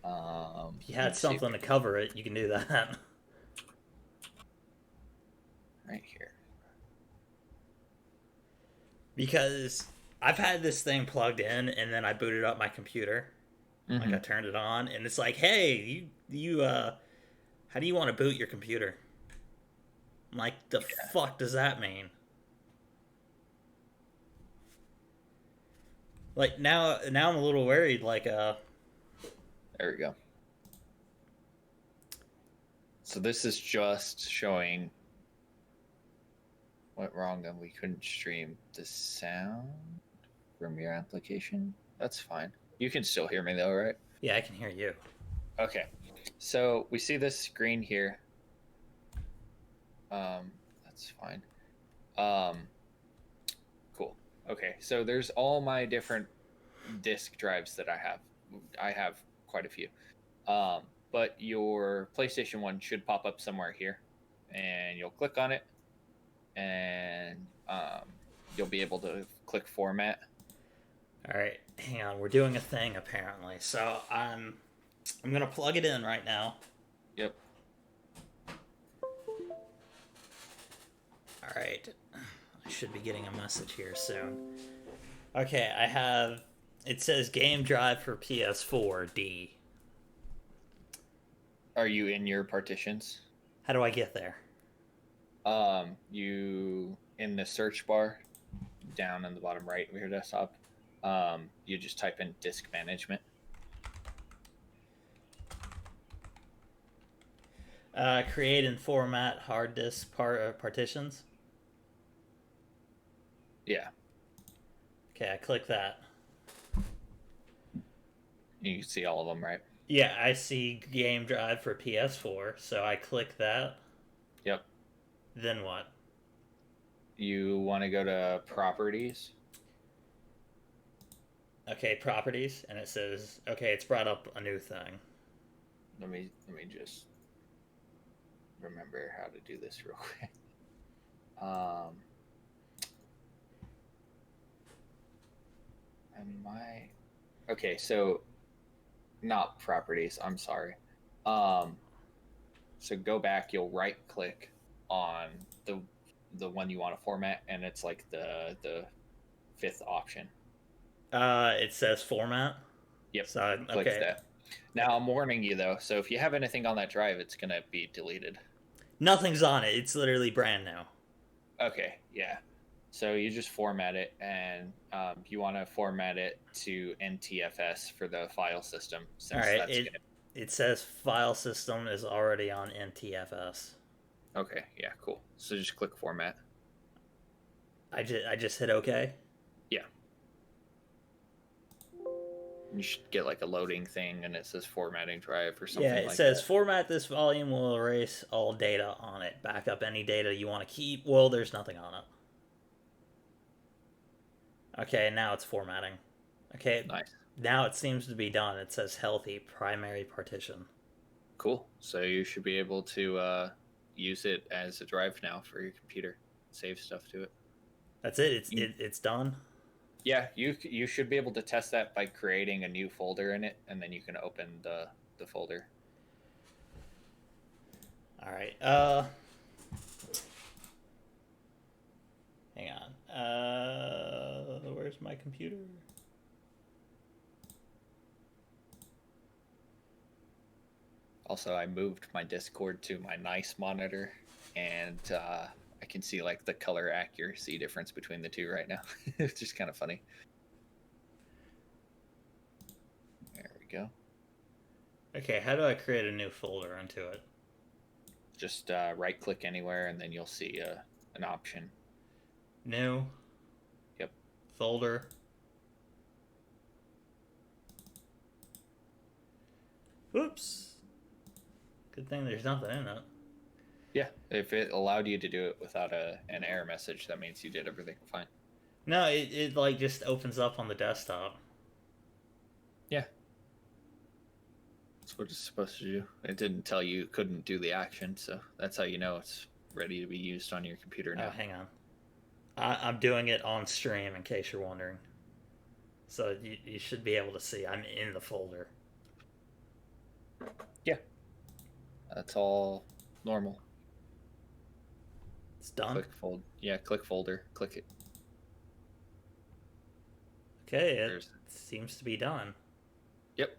if you had something to cover it, you can do that. Right here. Because I've had this thing plugged in, and then I booted up my computer. Mm-hmm. Like, I turned it on, and it's like, hey, you how do you want to boot your computer? I'm like, the fuck does that mean? Like, now I'm a little worried, like, There we go. So this is just showing what wrong, and we couldn't stream the sound from your application. That's fine. You can still hear me though, right? Yeah, I can hear you. Okay. So we see this screen here. That's fine. Cool. Okay. So there's all my different disk drives that I have. I have quite a few. But your PlayStation 1 should pop up somewhere here, and you'll click on it. and you'll be able to click format. All right, hang on. We're doing a thing apparently, so I'm gonna plug it in right now. Yep. All right, I should be getting a message here soon. Okay, I have. It says game drive for PS4 D. Are you in your partitions? How do I get there? You in the search bar down in the bottom right of your desktop. You just type in disk management. Create and format hard disk partitions. Yeah. Okay, I click that. You can see all of them, right? Yeah, I see game drive for PS4, so I click that. Yep. Then what? You want to go to properties. Okay, properties, and it says, okay, it's brought up a new thing. Let me just remember how to do this real quick. Am I okay? So not properties. I'm sorry. So go back. You'll right click on the one you want to format, and it's like the fifth option. It says format. Yep. So Click okay, that. Now I'm warning you though. So if you have anything on that drive, it's gonna be deleted. nothing's on it. It's literally brand new. Okay. Yeah. So you just format it, and you want to format it to NTFS for the file system, All since right, that's gonna. it says file system is already on NTFS. Okay. Yeah. Cool. So just click format. I just hit OK. Yeah. You should get like a loading thing, and it says formatting drive or something Yeah, it like says that. format this volume will erase all data on it. Back up any data you want to keep. Well, there's nothing on it. Okay, now it's formatting. Okay, Nice. now it seems to be done. It says healthy primary partition. Cool. So you should be able to use it as a drive now for your computer. Save stuff to it. That's it. It's done. Yeah, you should be able to test that by creating a new folder in it, and then you can open the folder. All right. Hang on. Where's my computer? Also, I moved my Discord to my nice monitor, and I can see like the color accuracy difference between the two right now. It's just kind of funny. There we go. Okay, how do I create a new folder into it? Just right click anywhere, and then you'll see an option. New. Yep. Folder. Oops. Good thing there's nothing in it. Yeah, if it allowed you to do it without an error message, that means you did everything fine. No, it like just opens up on the desktop. Yeah. That's what it's supposed to do. It didn't tell you couldn't do the action, so that's how you know it's ready to be used on your computer now. Oh, hang on. I'm doing it on stream in case you're wondering. So you should be able to see I'm in the folder. Yeah. That's all normal. It's done. Click fold. Yeah, click folder. Click it. Okay, it seems to be done. Yep.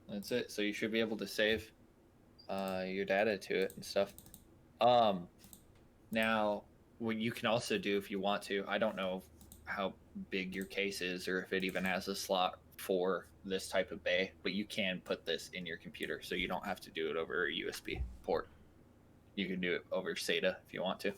That's it. So you should be able to save your data to it and stuff. Now, what you can also do if you want to, I don't know how big your case is or if it even has a slot for this type of bay, but you can put this in your computer, so you don't have to do it over a USB port. You can do it over SATA if you want to.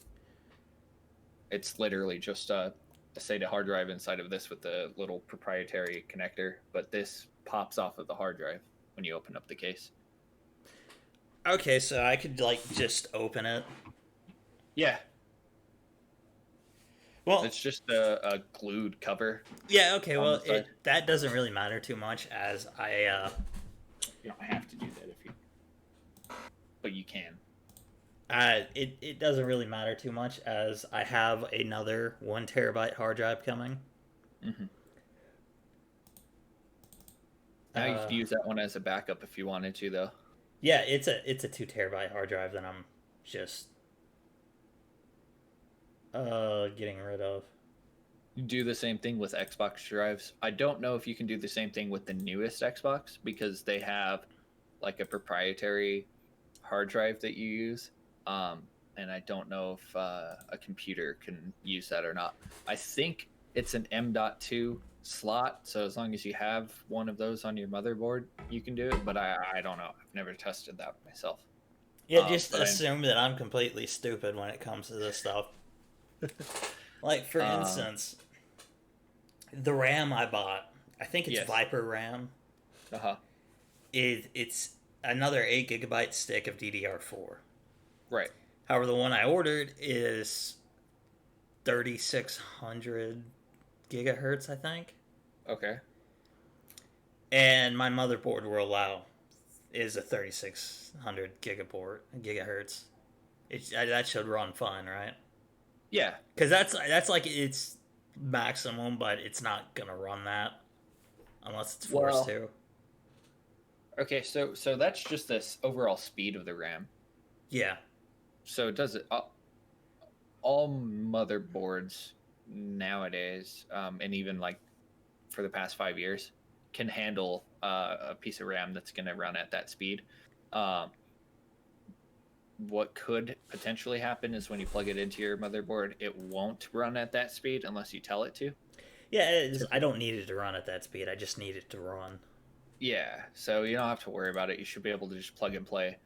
It's literally just a SATA hard drive inside of this with the little proprietary connector, but this pops off of the hard drive when you open up the case. Okay, so I could like just open it. Yeah. Well, it's just a glued cover. Yeah, okay, well, that doesn't really matter too much as You don't have to do that if you... But you can. It doesn't really matter too much as I have another 1 terabyte hard drive coming. Hmm. Now you Uh, could use that one as a backup if you wanted to, though. yeah, it's a 2 terabyte hard drive that I'm just getting rid of. You do the same thing with Xbox drives. I don't know if you can do the same thing with the newest Xbox because they have like a proprietary hard drive that you use. And I don't know if a computer can use that or not. I think it's an M.2 slot, so as long as you have one of those on your motherboard, you can do it. But I don't know. I've never tested that myself. Yeah, just But I assume that I'm completely stupid when it comes to this stuff. Like for uh, instance, the RAM I bought, I think it's yes, Viper RAM. uh-huh. It's another 8 gigabyte stick of DDR4. Right. However, the one I ordered is 3600 gigahertz, I think, Okay. and my motherboard will allow is a 3600 gigahertz. That should run fine, right? Yeah. Because that's like its maximum, but it's not gonna run that unless it's forced Well, to. okay. So that's just this overall speed of the RAM. Yeah, So does it all motherboards nowadays, and even like for the past 5 years, can handle a piece of RAM that's going to run at that speed. Um, what could potentially happen is when you plug it into your motherboard, it won't run at that speed unless you tell it to. yeah. I don't need it to run at that speed. I just need it to run. Yeah, so you don't have to worry about it. You should be able to just plug and play.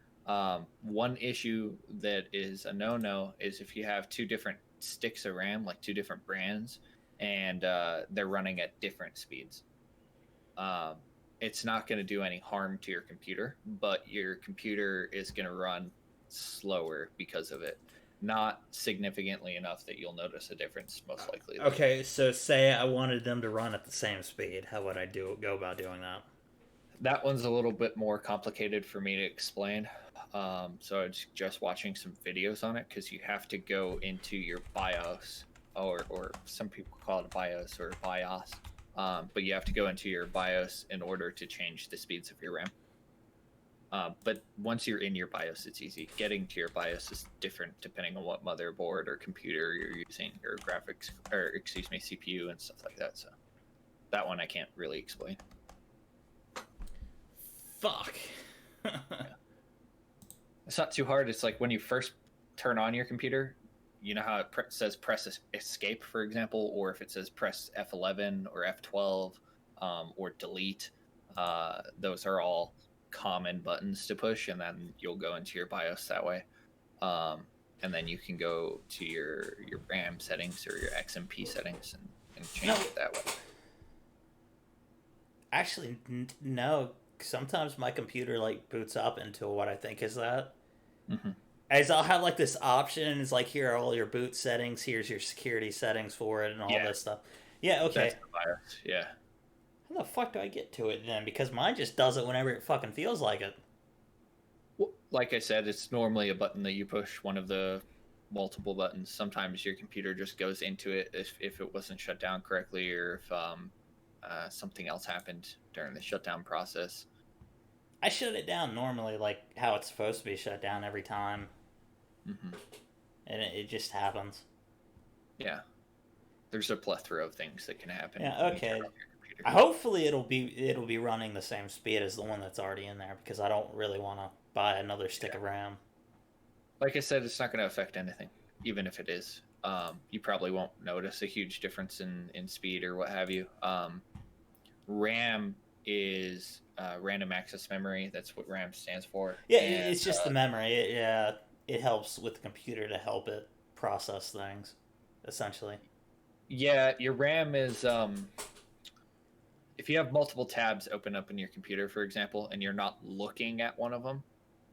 One issue that is a no-no is if you have two different sticks of RAM, like two different brands, and they're running at different speeds. Um, it's not going to do any harm to your computer, but your computer is going to run slower because of it. Not significantly enough that you'll notice a difference, most likely, though. Okay, so say I wanted them to run at the same speed. How would I go about doing that? That one's a little bit more complicated for me to explain. So I'd suggest watching some videos on it because you have to go into your BIOS, or some people call it BIOS or BIOS. But you have to go into your BIOS in order to change the speeds of your RAM. But once you're in your BIOS, it's easy. Getting to your BIOS is different depending on what motherboard or computer you're using, or graphics, or excuse me, CPU and stuff like that. So that one I can't really explain. Fuck. Yeah. It's not too hard. It's like when you first turn on your computer, you know how it says press escape, for example, or if it says press F11 or F12, or delete. Those are all common buttons to push, and then you'll go into your BIOS that way. Um, and then you can go to your RAM settings or your XMP settings and No, change it that way. actually, no. Sometimes my computer like boots up into what I think is that. Mm-hmm. As I'll have like this option, it's like here are all your boot settings, here's your security settings for it, and all Yeah, this stuff. Yeah, that's okay. the BIOS. Yeah. How the fuck do I get to it then? Because mine just does it whenever it fucking feels like it. Well, like I said, it's normally a button that you push, one of the multiple buttons. Sometimes your computer just goes into it if it wasn't shut down correctly, or if something else happened during the shutdown process. I shut it down normally, like how it's supposed to be shut down every time, Hmm. and it just happens. Yeah, there's a plethora of things that can happen Yeah, when you turn okay. off your computer. Hopefully it'll be running the same speed as the one that's already in there because I don't really want to buy another stick Yeah. of RAM. Like I said, it's not going to affect anything, even if it is. You probably won't notice a huge difference in speed or what have you. RAM is random access memory. That's what RAM stands for. Yeah, And it's just the memory. Yeah, it helps with the computer to help it process things, essentially. yeah, your RAM is if you have multiple tabs open up in your computer, for example, and you're not looking at one of them,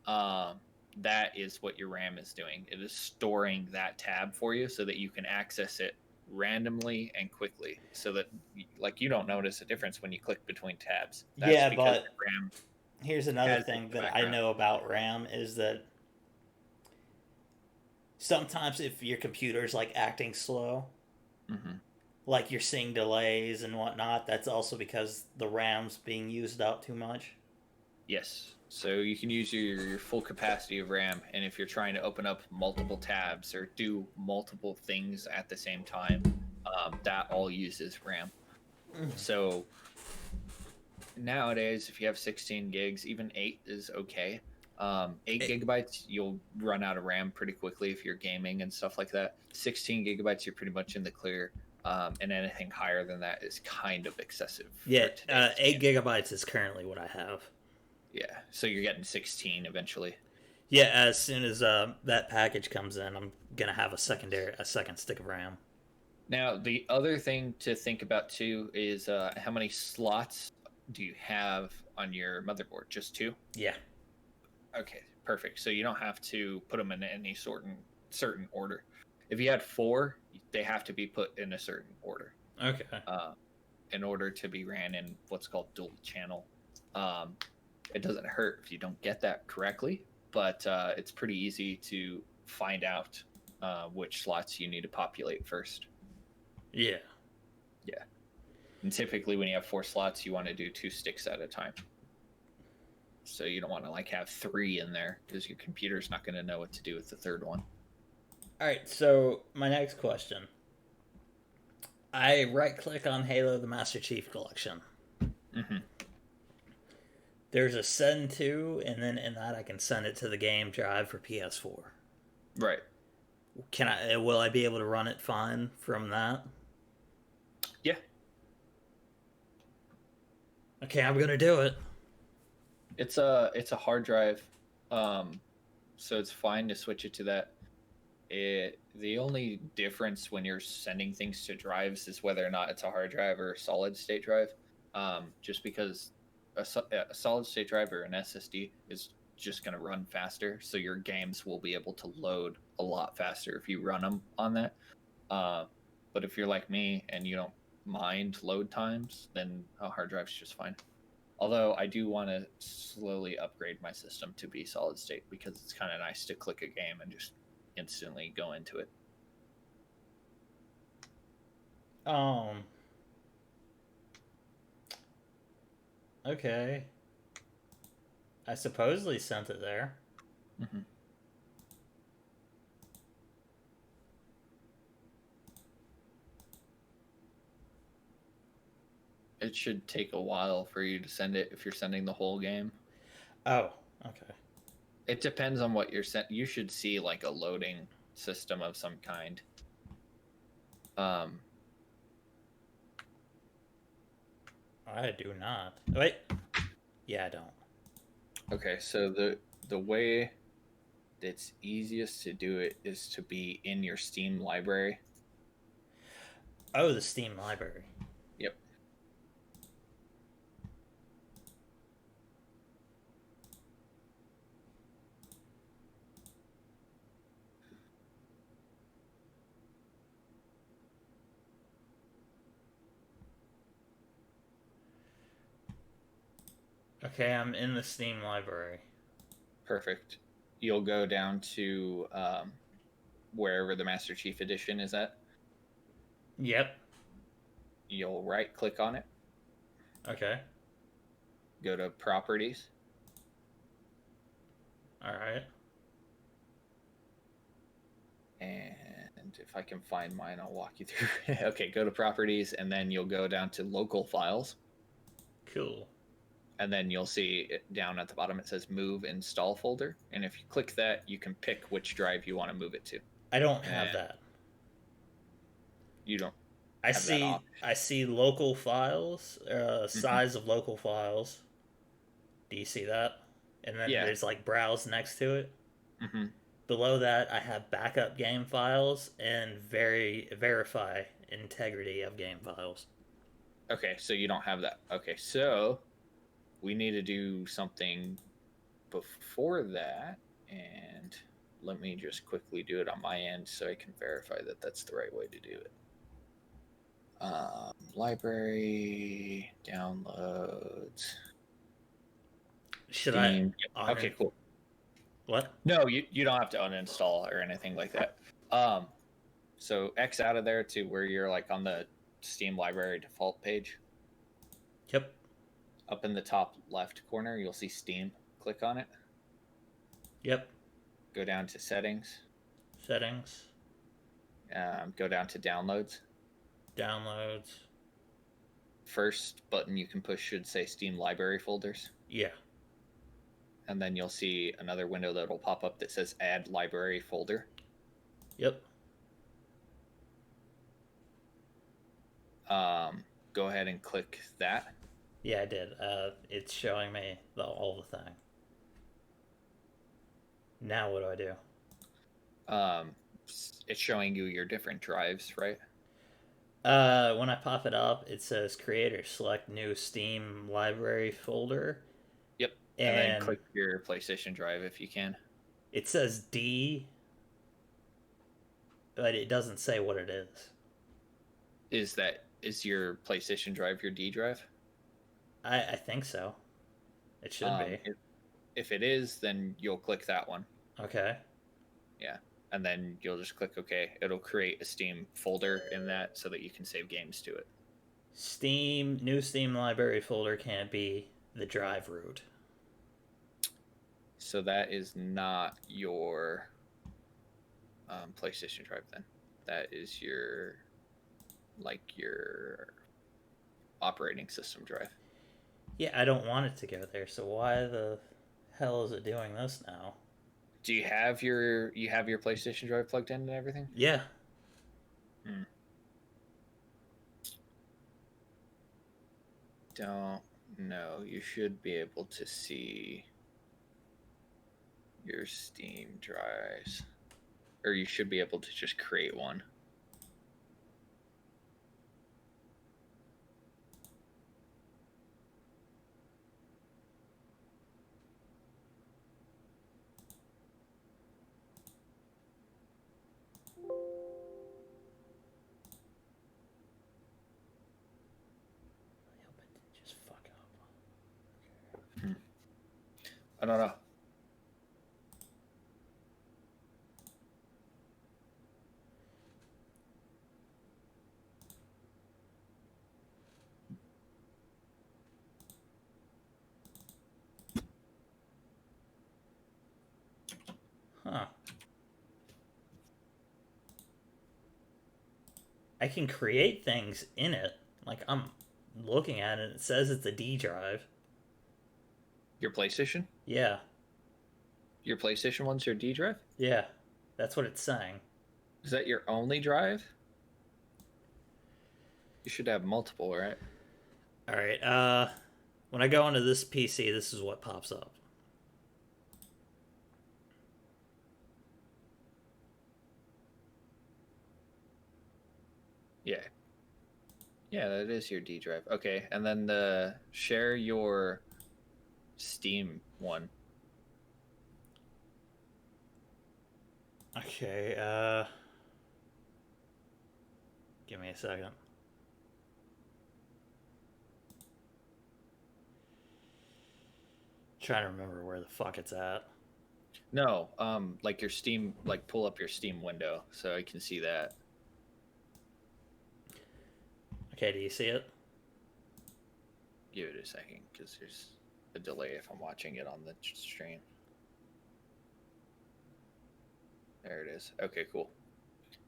um, that is what your RAM is doing. It is storing that tab for you so that you can access it randomly and quickly, so that like you don't notice a difference when you click between tabs. That's Yeah, because but your RAM. here's another Has it in thing the that I background. know about RAM is that Sometimes if your computer's like acting slow, Hmm. like you're seeing delays and whatnot, that's also because the RAM's being used up too much. Yes. So you can use your full capacity of RAM, and if you're trying to open up multiple tabs or do multiple things at the same time, that all uses RAM. So nowadays, if you have 16 gigs, even 8 is okay. 8 It, gigabytes, you'll run out of RAM pretty quickly if you're gaming and stuff like that. 16 gigabytes, you're pretty much in the clear. And anything higher than that is kind of excessive yeah, for today's 8 gigabytes is currently what I have. Yeah, so you're getting 16 eventually. Yeah, as soon as that package comes in, I'm gonna have a second stick of RAM. Now, the other thing to think about too is how many slots do you have on your motherboard? Just two? Yeah. Okay, perfect. So you don't have to put them in any certain order. If you had four, they have to be put in a certain order Okay. uh, in order to be ran in what's called dual channel. Um, it doesn't hurt if you don't get that correctly, but it's pretty easy to find out which slots you need to populate first. Yeah. Yeah. And typically, when you have four slots, you want to do two sticks at a time. So you don't want to like have three in there because your computer's not going to know what to do with the third one. All right. So my next question: I right click on Halo: The Master Chief Collection. Mm-hmm. There's a send to, and then in that I can send it to the game drive for PS4. Right. Can I? Will I be able to run it fine from that? Yeah. Okay, I'm gonna do it. It's a hard drive, so it's fine to switch it to that. The only difference when you're sending things to drives is whether or not it's a hard drive or a solid state drive. Just because a solid state drive or an SSD is just going to run faster, so your games will be able to load a lot faster if you run them on that. Uh, but if you're like me and you don't mind load times, then a hard drive's just fine. Although I do want to slowly upgrade my system to be solid state because it's kind of nice to click a game and just instantly go into it. Um. Okay. I supposedly sent it there. Mm-hmm. It should take a while for you to send it if you're sending the whole game. Oh. Okay. It depends on what you're sent. You should see like a loading system of some kind. Um, I do not. Wait. Yeah, I don't. okay, so the way that's easiest to do it is to be in your Steam library. Oh, the Steam library. Yep. Okay, I'm in the Steam library. Perfect. You'll go down to wherever the Master Chief Edition is at. Yep. You'll right click on it, Okay. go to Properties, All right. and if I can find mine, I'll walk you through. Okay, go to Properties, and then you'll go down to Local Files, Cool. and then you'll see it down at the bottom it says Move Install Folder, and if you click that, you can pick which drive you want to move it to. I don't And have that. you don't I have that see. option. I see local files. Mm-hmm. Size of local files. Do you see that? And then Yeah. there's like browse next to it. Mm-hmm. Below that, I have backup game files and verify integrity of game files. Okay, so you don't have that. Okay, so we need to do something before that, and let me just quickly do it on my end so I can verify that that's the right way to do it. Library downloads Should I Steam. on Okay, cool. What? No, you don't have to uninstall or anything like that. So X out of there to where you're like on the Steam library default page. Yep. Up in the top left corner, you'll see Steam. Click on it. Yep. Go down to settings. Settings. Go down to downloads. Downloads. First button you can push should say Steam library folders. Yeah. And then you'll see another window that will pop up that says add library folder. Yep. Go ahead and click that. Yeah, I did. It's showing me all the thing. Now what do I do? It's showing you your different drives, right? When I pop it up, it says create or select new Steam library folder. Yep. And then click your PlayStation drive if you can. It says D, but it doesn't say what it is. Is your PlayStation drive your D drive? I think so. It should be. If it is, then you'll click that one. Okay. Yeah. And then you'll just click OK. It'll create a Steam folder in that so that you can save games to it. New Steam library folder can't be the drive root. So that is not your PlayStation drive then. That is your operating system drive. Yeah, I don't want it to go there. So why the hell is it doing this now? Do you have your PlayStation drive plugged in and everything? Yeah. Don't know. You should be able to see your Steam drives, or you should be able to just create one. I don't know. Huh. I can create things in it. Like, I'm looking at it, it says it's a D drive. Your PlayStation? Yeah. Your PlayStation one's your D drive? Yeah. That's what it's saying. Is that your only drive? You should have multiple, right? Alright, when I go onto this PC, this is what pops up. Yeah. Yeah, that is your D drive. Okay, and then share your Steam one. Okay, give me a second. Trying to remember where the fuck it's at. No, like your Steam, like pull up your Steam window so I can see that. Okay, do you see it? Give it a second because there's a delay if I'm watching it on the stream. There it is. Okay, cool.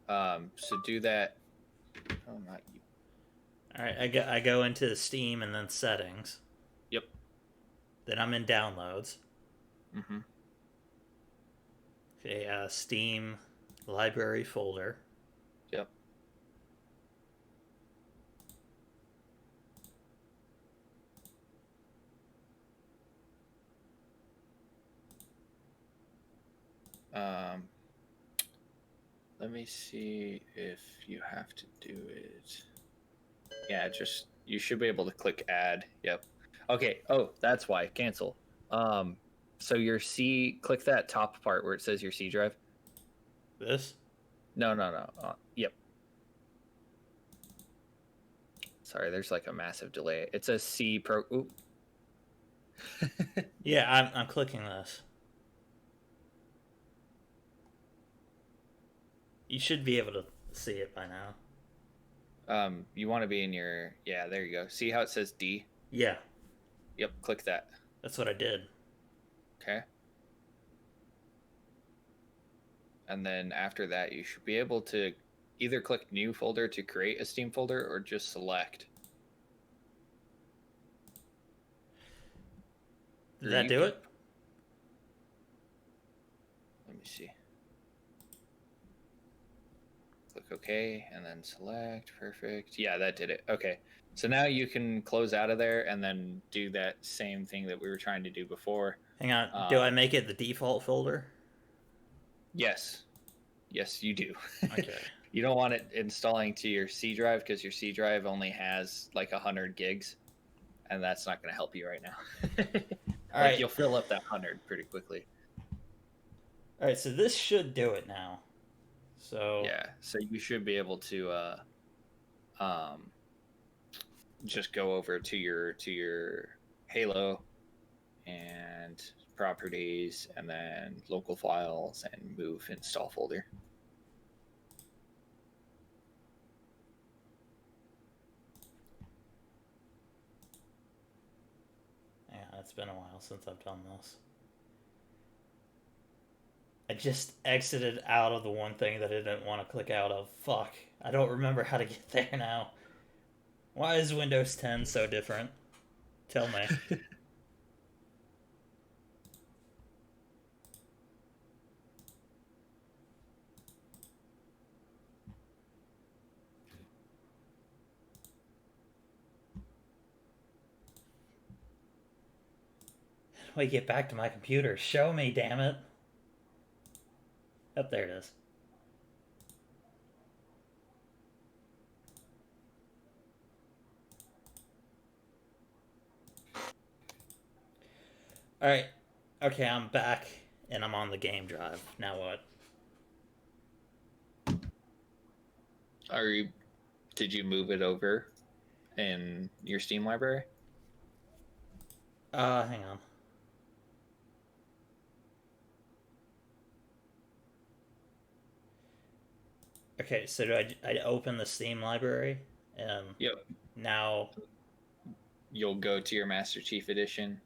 So do that. Oh, not you. All right, I go into Steam and then settings. Yep. Then I'm in downloads. Mm-hmm. Okay, Steam library folder. Yep. Let me see if you have to do it. Yeah, just you should be able to click add. Yep. Okay. Oh, that's why. Cancel. So your C, click that top part where it says your C drive. This? No. Yep. Sorry, there's like a massive delay. It says C pro. Oop. Yeah, I'm clicking this. You should be able to see it by now. You want to be in your, yeah, there you go. See how it says D? Yeah, Yep, click that. that's what I did. Okay. And then after that, you should be able to either click new folder to create a Steam folder or just select. Did that do it? Let me see. Click OK and then select. Perfect. Yeah, that did it. Okay. So now you can close out of there and then do that same thing that we were trying to do before. Hang on. Do I make it the default folder? Yes. Yes, you do. Okay. You don't want it installing to your C drive because your C drive only has like 100 gigs, and that's not going to help you right now. All right. You'll fill up that 100 pretty quickly. All right, so this should do it now. So yeah, so you should be able to just go over to your Halo and properties, and then local files, and move install folder. yeah, it's been a while since I've done this. I just exited out of the one thing that I didn't want to click out of. Fuck. I don't remember how to get there now. Why is Windows 10 so different? Tell me. How do I get back to my computer? Show me, damn it. Up there it is. Alright. Okay, I'm back and I'm on the game drive. Now what? Did you move it over in your Steam library? Hang on. Okay, so do I open the Steam library? Yep. Now You'll go to your Master Chief Edition,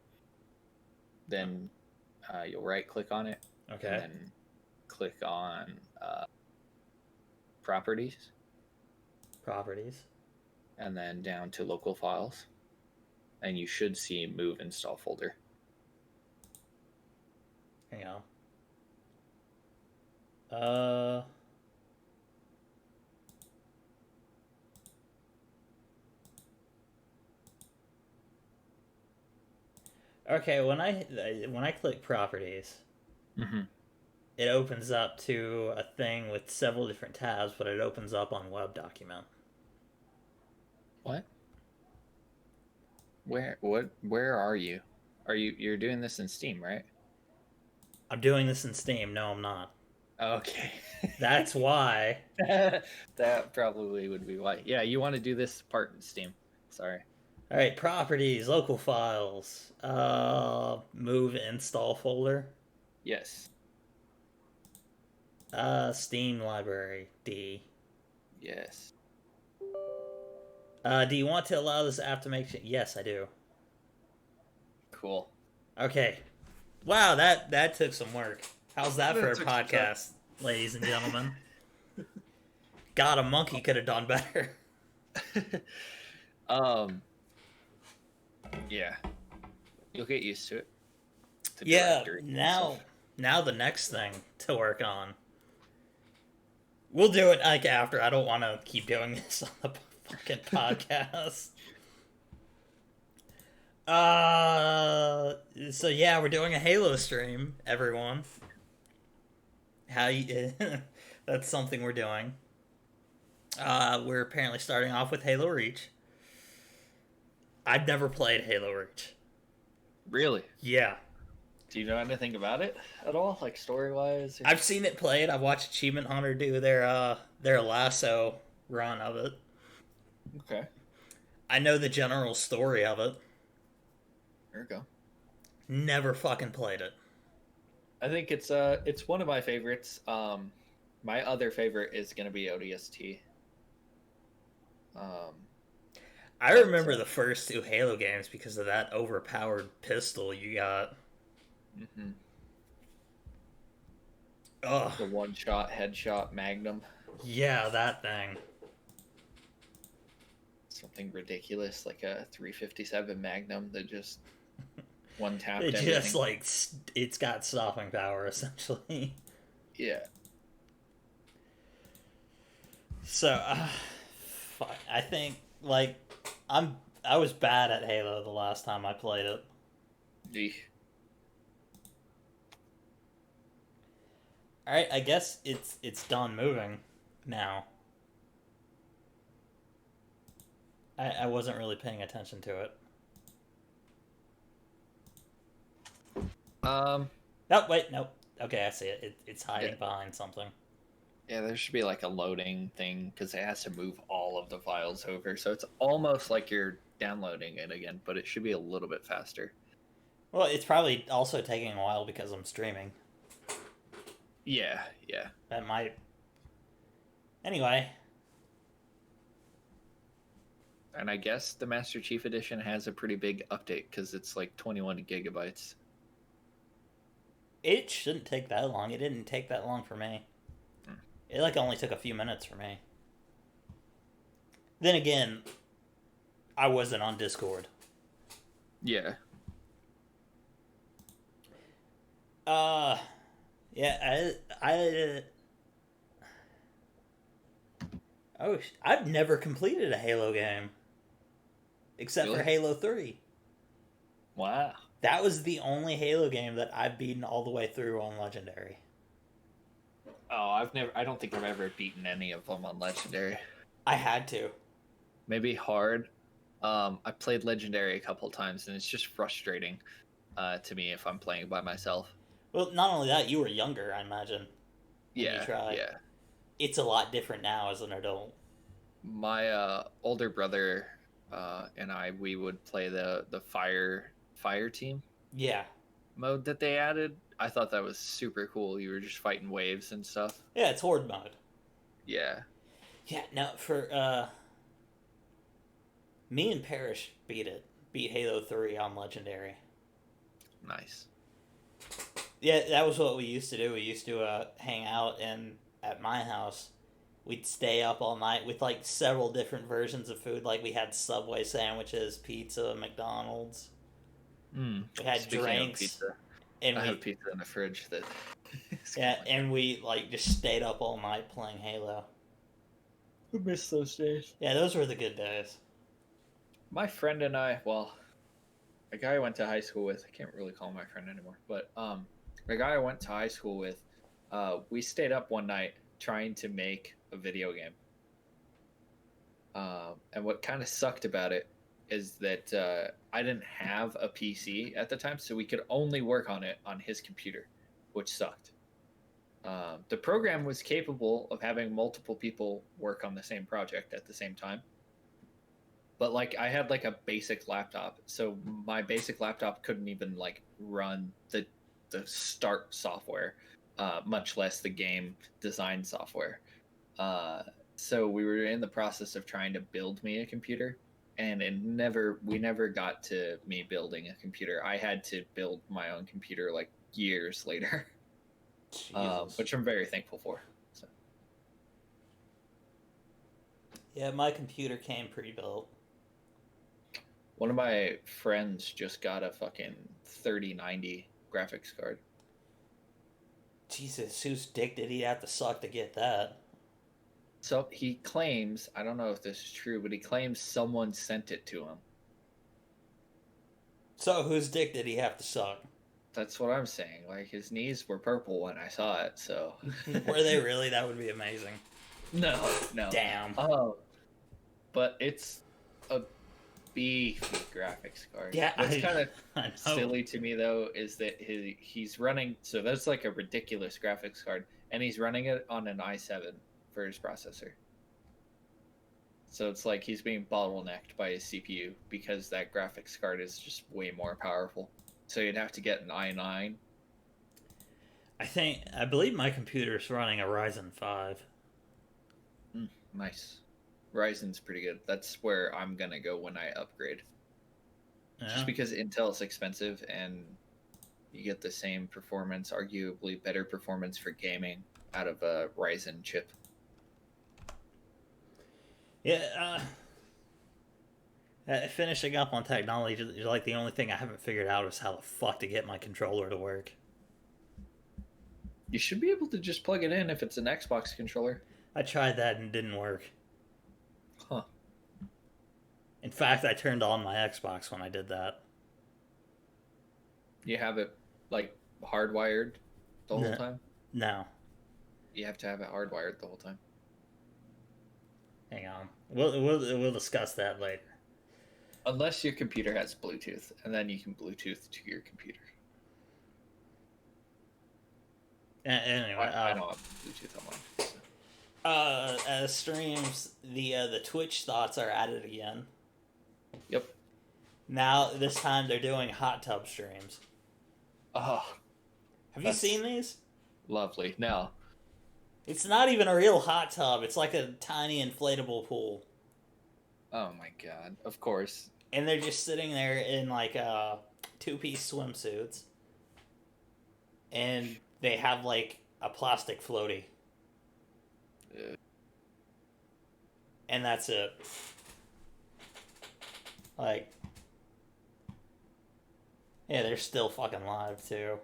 then you'll right click on it, okay. and then click on properties, and then down to local files, and you should see move install folder. Hang on. Okay, when I click properties, it opens up to a thing with several different tabs, but it opens up on web document. What? Where are you? You're doing this in Steam, right? I'm doing this in Steam. No, I'm not. Okay. That's why. That probably would be why. Yeah, you want to do this part in Steam. Sorry. All right, properties, local files, move install folder. Yes. Steam library, D. Yes. Do you want to allow this app to make... Yes, I do. Cool. Okay. Wow, that took some work. How's that for a podcast, ladies and gentlemen? God, a monkey could have done better. Yeah. You'll get used to it. Yeah, now the next thing to work on. We'll do it like after. I don't want to keep doing this on the fucking podcast. So yeah, we're doing a Halo stream, everyone. That's something we're doing. We're apparently starting off with Halo Reach. I've never played Halo Reach. Really? Yeah. Do you know anything about it at all, like story-wise? I've seen it played. I've watched Achievement Hunter do their lasso run of it. Okay. I know the general story of it. There we go. Never fucking played it. I think it's one of my favorites. My other favorite is gonna be ODST. Um, I but remember the first two Halo games because of that overpowered pistol you got. mhm. Oh, The one shot headshot Magnum, yeah, that thing. something ridiculous like a 357 Magnum that just one It tapped just everything. like it's got stopping power essentially. Yeah. So, fuck, I think like I was bad at Halo the last time I played it. Eek. All right, I guess it's done moving now. I wasn't really paying attention to it. Um. Oh wait, nope. Okay, I see it. It's Yeah. hiding behind something. Yeah. There should be like a loading thing because it has to move all of the files over, so it's almost like you're downloading it again, but it should be a little bit faster. Well, it's probably also taking a while because I'm streaming. Yeah. Yeah. That might. Anyway, And I guess the Master Chief Edition has a pretty big update because it's like 21 gigabytes. it shouldn't take that long. It didn't take that long for me. Hmm. It like only took a few minutes for me. Then again, I wasn't on Discord. Yeah. Uh, yeah, oh, I've never completed a Halo game except for Really? Halo 3. Wow. That was the only Halo game that I've beaten all the way through on Legendary. Oh, I've never. I don't think I've ever beaten any of them on Legendary. I had to. Maybe hard. I played Legendary a couple times, and it's just frustrating to me if I'm playing by myself. Well, not only that, you were younger, I imagine, when you Yeah, tried. yeah. It's a lot different now as an adult. My older brother and I, we would play the fire team Yeah. mode that they added. I thought that was super cool. You were just fighting waves and stuff. Yeah, it's Horde mode. Yeah. Yeah, no, for, me and Parrish beat it. Beat Halo 3 on Legendary. Nice. Yeah, that was what we used to do. We used to hang out and at my house. We'd stay up all night with like several different versions of food. Like we had Subway sandwiches, pizza, McDonald's. Mm. We had Speaking of drinks, pizza, and I have we pizza in the fridge that is yeah, gone. and we like just stayed up all night playing Halo. I miss those days. Yeah, those were the good days. My friend and I, well, a guy I went to high school with, I can't really call him my friend anymore, but the guy I went to high school with, we stayed up one night trying to make a video game. And what kind of sucked about it is that I didn't have a PC at the time, so we could only work on it on his computer, which sucked. The program was capable of having multiple people work on the same project at the same time, but like I had like a basic laptop, so my basic laptop couldn't even like run the start software, much less the game design software. Uh, so we were in the process of trying to build me a computer, and we never got to me building a computer. I had to build my own computer like years later, Jesus. which I'm very thankful for. So. Yeah, my computer came pre-built. One of my friends just got a fucking 3090 graphics card. Jesus, whose dick did he have to suck to get that? So he claims, I don't know if this is true, but he claims someone sent it to him. So whose dick did he have to suck? That's what I'm saying. Like his knees were purple when I saw it, so Were they really? That would be amazing. no, no. Damn. Oh, but it's a beefy graphics card. Yeah, What's kind of I know. silly to me though is that he's running. So that's like a ridiculous graphics card, and he's running it on an i7 for his processor. So it's like he's being bottlenecked by his CPU because that graphics card is just way more powerful. So you'd have to get an i9. I believe my computer is running a Ryzen 5. Nice. Ryzen's pretty good. That's where I'm gonna go when I upgrade. Yeah. Just because Intel's expensive and you get the same performance, arguably better performance for gaming out of a Ryzen chip. Yeah. Finishing up on technology, like the only thing I haven't figured out is how the fuck to get my controller to work. You should be able to just plug it in if it's an Xbox controller. I tried that and it didn't work. Huh. In fact, I turned on my Xbox when I did that. You have it like hardwired the whole No. time? No. You have to have it hardwired the whole time. Hang on. We'll discuss that later. Unless your computer has Bluetooth, and then you can Bluetooth to your computer. Anyway, I don't have Bluetooth on mine. So. As streams, the Twitch thoughts are added again. Yep. Now this time they're doing hot tub streams. Oh, Have you seen these? lovely. No. It's not even a real hot tub. It's like a tiny inflatable pool. Oh my god. Of course. And they're just sitting there in like two-piece swimsuits. And they have like a plastic floaty. And that's it. Like, yeah, they're still fucking live too.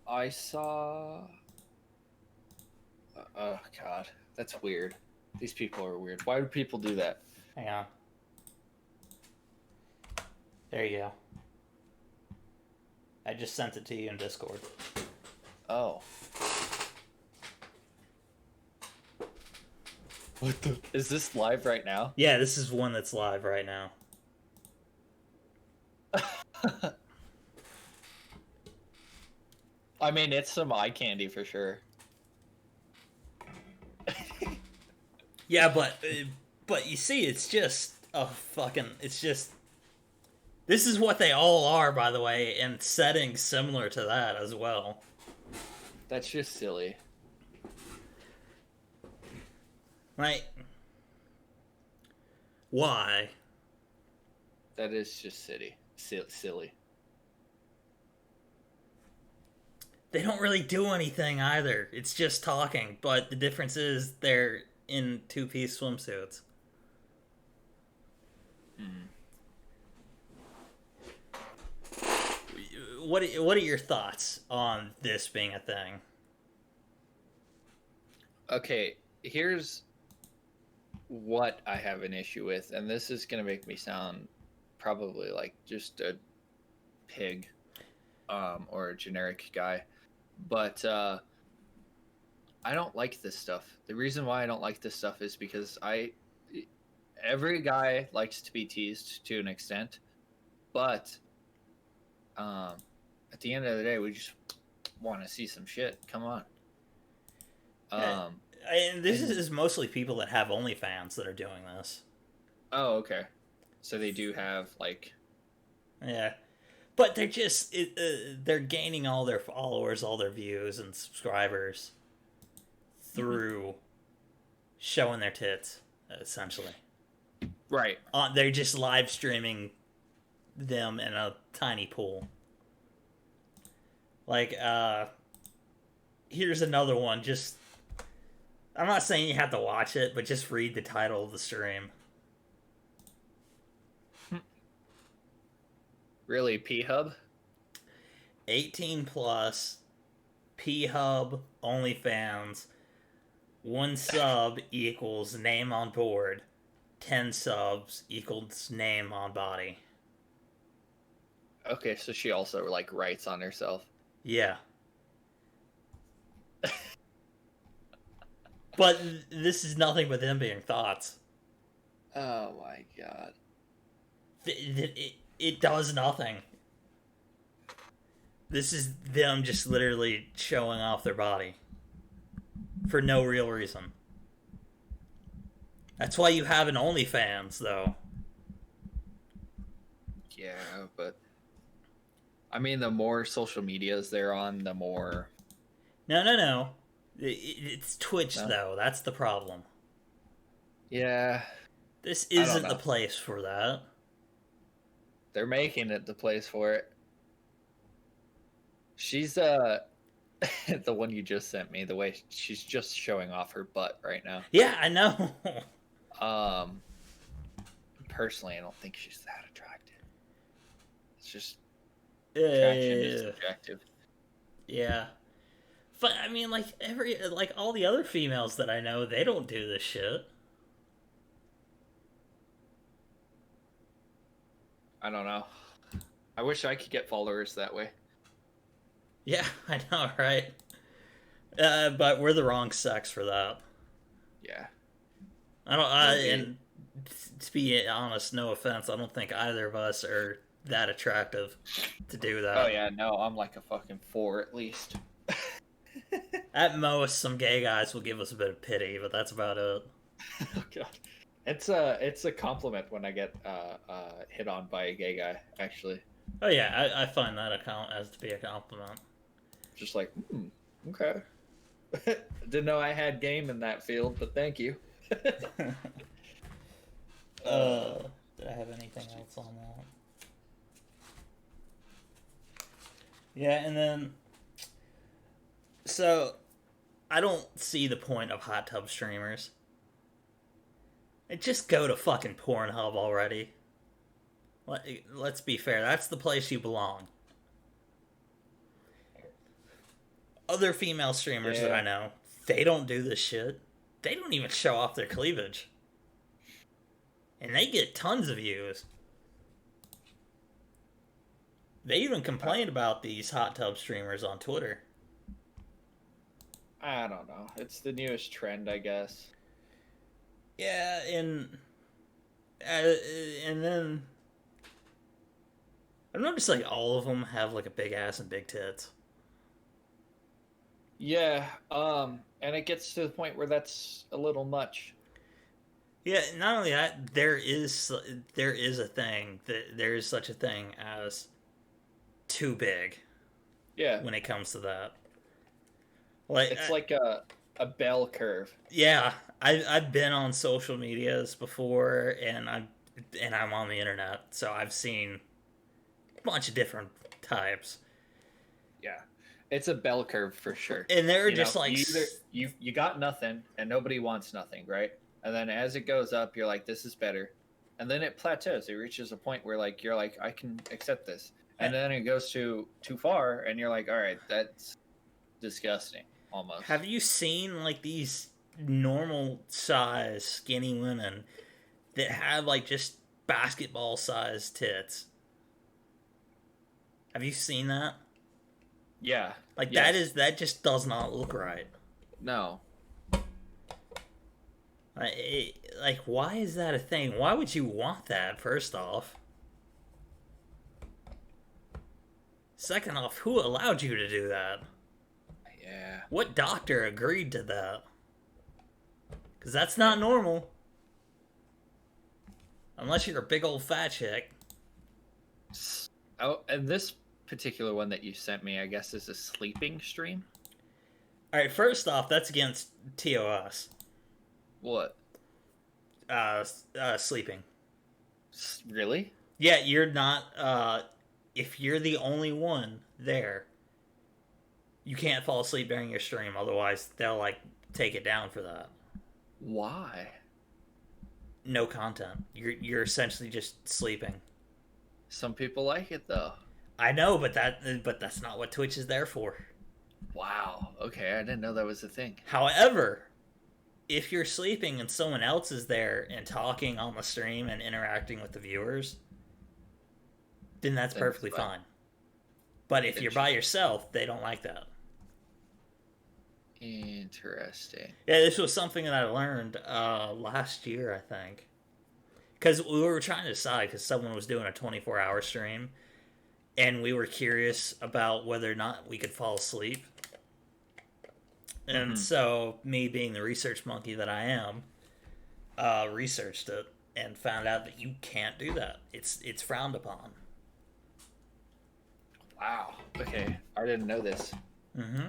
I saw. Oh god, that's weird. These people are weird. Why do people do that? Hang on. There you go. I just sent it to you in Discord. Oh. What the? Is this live right now? Yeah, this is one that's live right now. I mean, it's some eye candy for sure. Yeah, but you see, it's just a fucking. It's just. This is what they all are, by the way, and settings similar to that as well. That's just silly. Like, why? That is just silly. They don't really do anything either. It's just talking, but the difference is they're in two-piece swimsuits. Mm. What are your thoughts on this being a thing? Okay, here's what I have an issue with, and this is gonna make me sound probably like just a pig, or a generic guy, but I don't like this stuff. The reason why I don't like this stuff is because every guy likes to be teased to an extent, but at the end of the day, we just want to see some shit. Come on. And this is mostly people that have OnlyFans that are doing this. Oh, okay. So they do have like. Yeah, but they're just they're gaining all their followers, all their views and subscribers through showing their tits, essentially. Right. They're just live streaming them in a tiny pool. Like, here's another one. Just, I'm not saying you have to watch it, but just read the title of the stream. Really, P-Hub? 18 plus, P-Hub, OnlyFans, 1 sub equals name on board, 10 subs equals name on body. Okay, so she also like writes on herself. Yeah. But this is nothing but them being thoughts. Oh my god. It does nothing. This is them just literally showing off their body. For no real reason. That's why you have an OnlyFans, though. Yeah, but I mean, the more social medias they're on, the more. No. It's Twitch, No. though. That's the problem. Yeah, This I don't isn't the know. place for that. They're making it the place for it. She's the one you just sent me. The way she's just showing off her butt right now. Yeah, I know. Um, personally, I don't think she's that attractive. It's just attraction is subjective. Yeah. But I mean, like all the other females that I know, they don't do this shit. I don't know. I wish I could get followers that way. Yeah, I know, right? But we're the wrong sex for that. Yeah. I don't. And to be honest, no offense, I don't think either of us are that attractive to do that. Oh yeah, no, I'm like a fucking 4 at least. At most, some gay guys will give us a bit of pity, but that's about it. Oh god, it's a compliment when I get hit on by a gay guy. Actually, Oh yeah, I find that account as to be a compliment. just like, okay. Didn't know I had game in that field, but thank you. Did I have anything else on that? Yeah, and then so I don't see the point of hot tub streamers. Just go to fucking Pornhub already. Let's be fair. That's the place you belong. Other female streamers that I know, they don't do this shit. They don't even show off their cleavage. And they get tons of views. They even complain about these hot tub streamers on Twitter. I don't know. It's the newest trend, I guess. Yeah, and then I've noticed like all of them have like a big ass and big tits. Yeah, and it gets to the point where that's a little much. Yeah, not only that, there is a thing that there is such a thing as too big. Yeah, when it comes to that, like it's like a bell curve. Yeah, I've been on social medias before, and I'm on the internet, so I've seen a bunch of different types. Yeah, it's a bell curve for sure. And they're just like you got nothing, and nobody wants nothing, right? And then as it goes up, you're like, this is better, and then it plateaus. It reaches a point where like you're like, I can accept this, and then it goes too far, and you're like, all right, that's disgusting. Almost. Have you seen like these normal size skinny women that have like just basketball size tits? Have you seen that? Yeah. Like that just does not look right. No. Like why is that a thing? Why would you want that, first off? Second off, who allowed you to do that? Yeah. What doctor agreed to that? Because that's not normal. Unless you're a big old fat chick. Oh, and this particular one that you sent me, I guess, is a sleeping stream? Alright, first off, that's against TOS. What? Sleeping. Really? Yeah, you're not, if you're the only one there, you can't fall asleep during your stream, otherwise they'll, like, take it down for that. Why? No content. You're essentially just sleeping. Some people like it, though. I know, but that's not what Twitch is there for. Wow. Okay, I didn't know that was a thing. However, if you're sleeping and someone else is there and talking on the stream and interacting with the viewers, then that's perfectly fine. But if you're by yourself, they don't like that. Interesting. Yeah, this was something that I learned last year, I think. Because we were trying to decide, because someone was doing a 24-hour stream, and we were curious about whether or not we could fall asleep. And so, me being the research monkey that I am, researched it and found out that you can't do that. It's frowned upon. Wow. Okay, I didn't know this. Mm-hmm.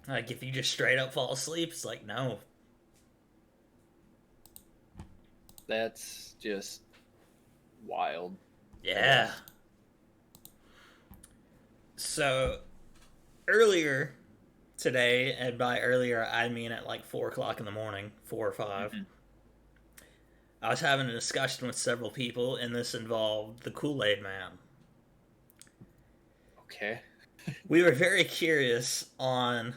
Like, if you just straight up fall asleep, it's like, no. That's just wild, I Yeah. guess. So, earlier today, and by earlier, I mean at like 4 o'clock in the morning, 4 or 5, Hmm. I was having a discussion with several people, and this involved the Kool-Aid Man. Okay. We were very curious on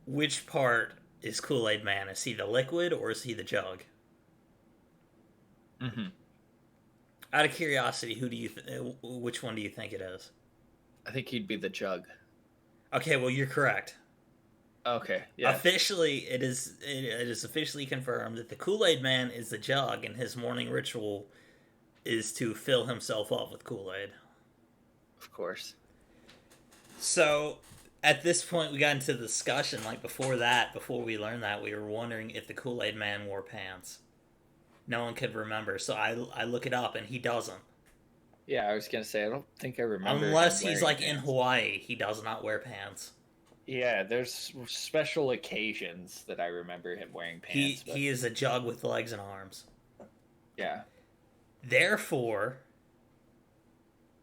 which part is Kool-Aid Man. Is he the liquid or is he the jug? Hmm. Out of curiosity, which one do you think it is? I think he'd be the jug. Okay, well you're correct. Okay. Yeah. Officially, it is officially confirmed that the Kool-Aid Man is the jug, and his morning ritual is to fill himself up with Kool-Aid. Of course. So, at this point, we got into the discussion. Like before that, before we learned that, we were wondering if the Kool-Aid Man wore pants. No one could remember, so I look it up, and he doesn't. Yeah, I was gonna say I don't think I remember him Unless he's wearing like in pants. Hawaii, he does not wear pants. Yeah, there's special occasions that I remember him wearing He pants, but he is a jug with legs and arms. yeah. Therefore,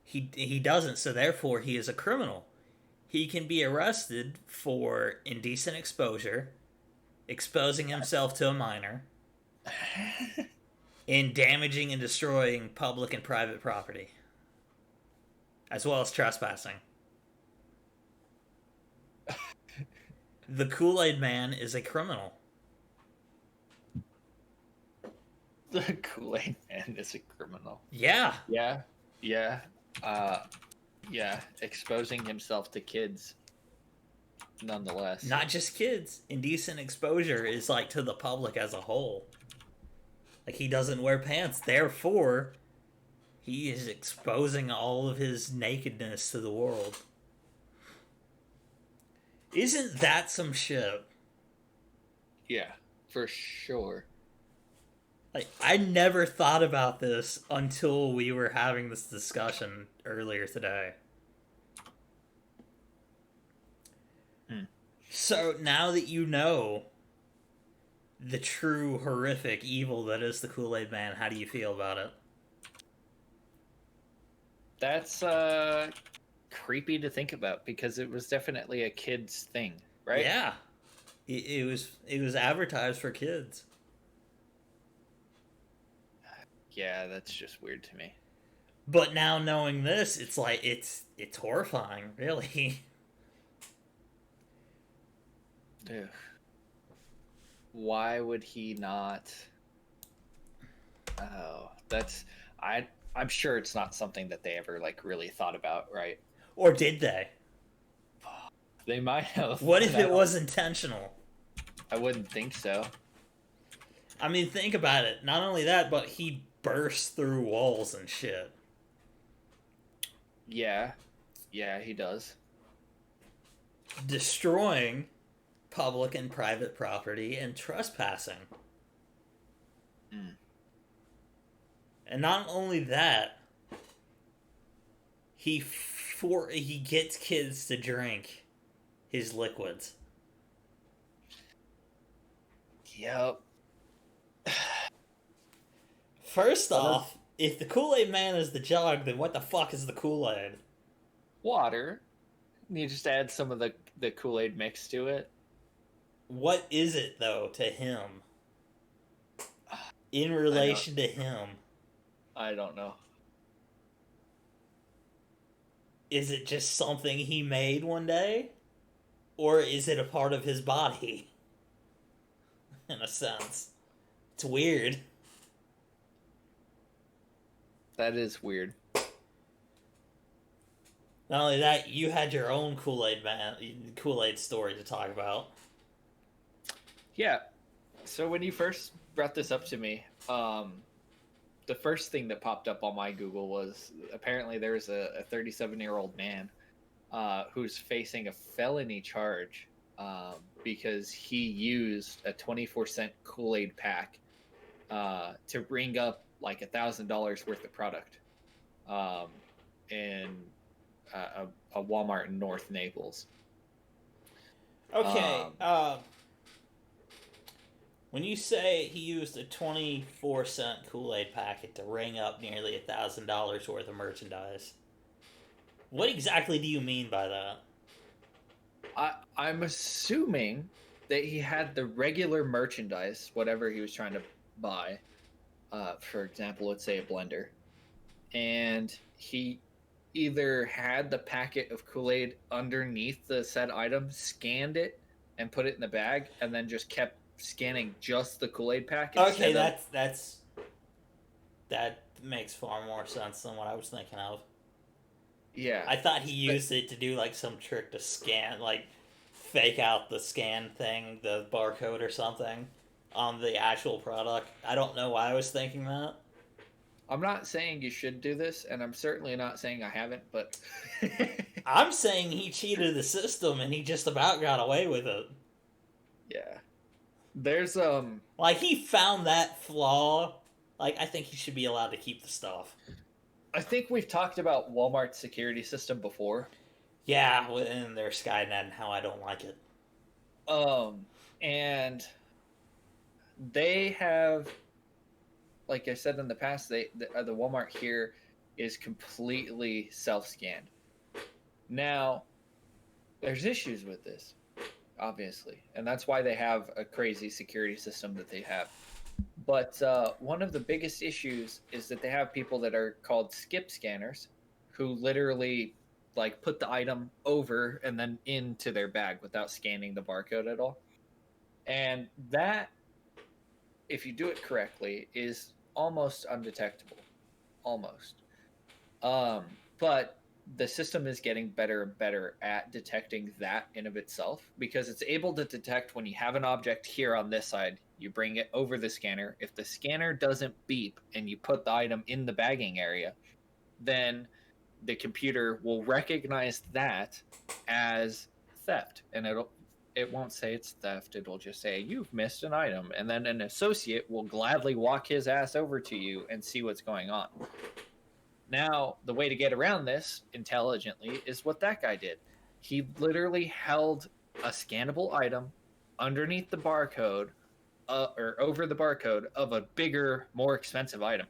he doesn't. So therefore, he is a criminal. He can be arrested for indecent exposure, exposing himself to a minor, and damaging and destroying public and private property, as well as trespassing. The Kool-Aid Man is a criminal. The Kool-Aid Man is a criminal. Yeah. Yeah, yeah, uh, yeah. Exposing himself to kids, nonetheless. Not just kids. Indecent exposure is like to the public as a whole. Like he doesn't wear pants, therefore he is exposing all of his nakedness to the world. Isn't that some shit? Yeah, for sure. Like I never thought about this until we were having this discussion earlier today. Hmm. So now that you know the true horrific evil that is the Kool-Aid Man, how do you feel about it? That's creepy to think about because it was definitely a kid's thing, right? Yeah. It was advertised for kids. Yeah, that's just weird to me. But now knowing this, it's like it's horrifying, really. Ugh. Why would he not? Oh, that's I'm sure it's not something that they ever like really thought about, right? Or did they? They might have. What But if it was intentional? I wouldn't think so. I mean, think about it. Not only that, but he bursts through walls and shit. Yeah, yeah, he does. Destroying public and private property and trespassing. Mm. And not only that, he gets kids to drink his liquids. Yep. First Well, off, if the Kool-Aid Man is the jug, then what the fuck is the Kool-Aid? water. You just add some of the Kool-Aid mix to it. What is it though to him? In relation to him, I don't know. is it just something he made one day? Or is it a part of his body? In a sense. It's weird. That is weird. Not only that, you had your own Kool-Aid story to talk about. Yeah. So when you first brought this up to me, the first thing that popped up on my Google was apparently there's a 37-year-old man who's facing a felony charge because he used a 24-cent Kool-Aid pack to bring up like $1,000 worth of product. um, in a Walmart in North Naples. Okay, Um, when you say he used a 24-cent Kool-Aid packet to ring up nearly $1,000 worth of merchandise, what exactly do you mean by that? I'm assuming that he had the regular merchandise, whatever he was trying to buy. For example, let's say a blender, and he either had the packet of Kool-Aid underneath the said item, scanned it, and put it in the bag, and then just kept scanning just the Kool-Aid pack Okay, instead of that makes far more sense than what I was thinking of. yeah. I thought he used it to do like some trick to scan, like fake out the scan thing, the barcode or something on the actual product. I don't know why I was thinking that. I'm not saying you should do this, and I'm certainly not saying I haven't, but I'm saying he cheated the system and he just about got away with it. yeah. There's Like he found that flaw. Like I think he should be allowed to keep the stuff. I think we've talked about Walmart's security system before. Yeah, within their Skynet and how I don't like it. And they have, like I said in the past, the Walmart here is completely self-scanned. Now, there's issues with this, obviously, and that's why they have a crazy security system that they have. But one of the biggest issues is that they have people that are called skip scanners, who literally like put the item over and then into their bag without scanning the barcode at all. And that, if you do it correctly, is almost undetectable. Almost. But the system is getting better and better at detecting that in of itself, because it's able to detect when you have an object here on this side, you bring it over the scanner. If the scanner doesn't beep and you put the item in the bagging area, then the computer will recognize that as theft, and it won't say it's theft. It'll just say you've missed an item, and then an associate will gladly walk his ass over to you and see what's going on. Now, the way to get around this intelligently is what that guy did. He literally held a scannable item underneath the barcode, or over the barcode of a bigger, more expensive item.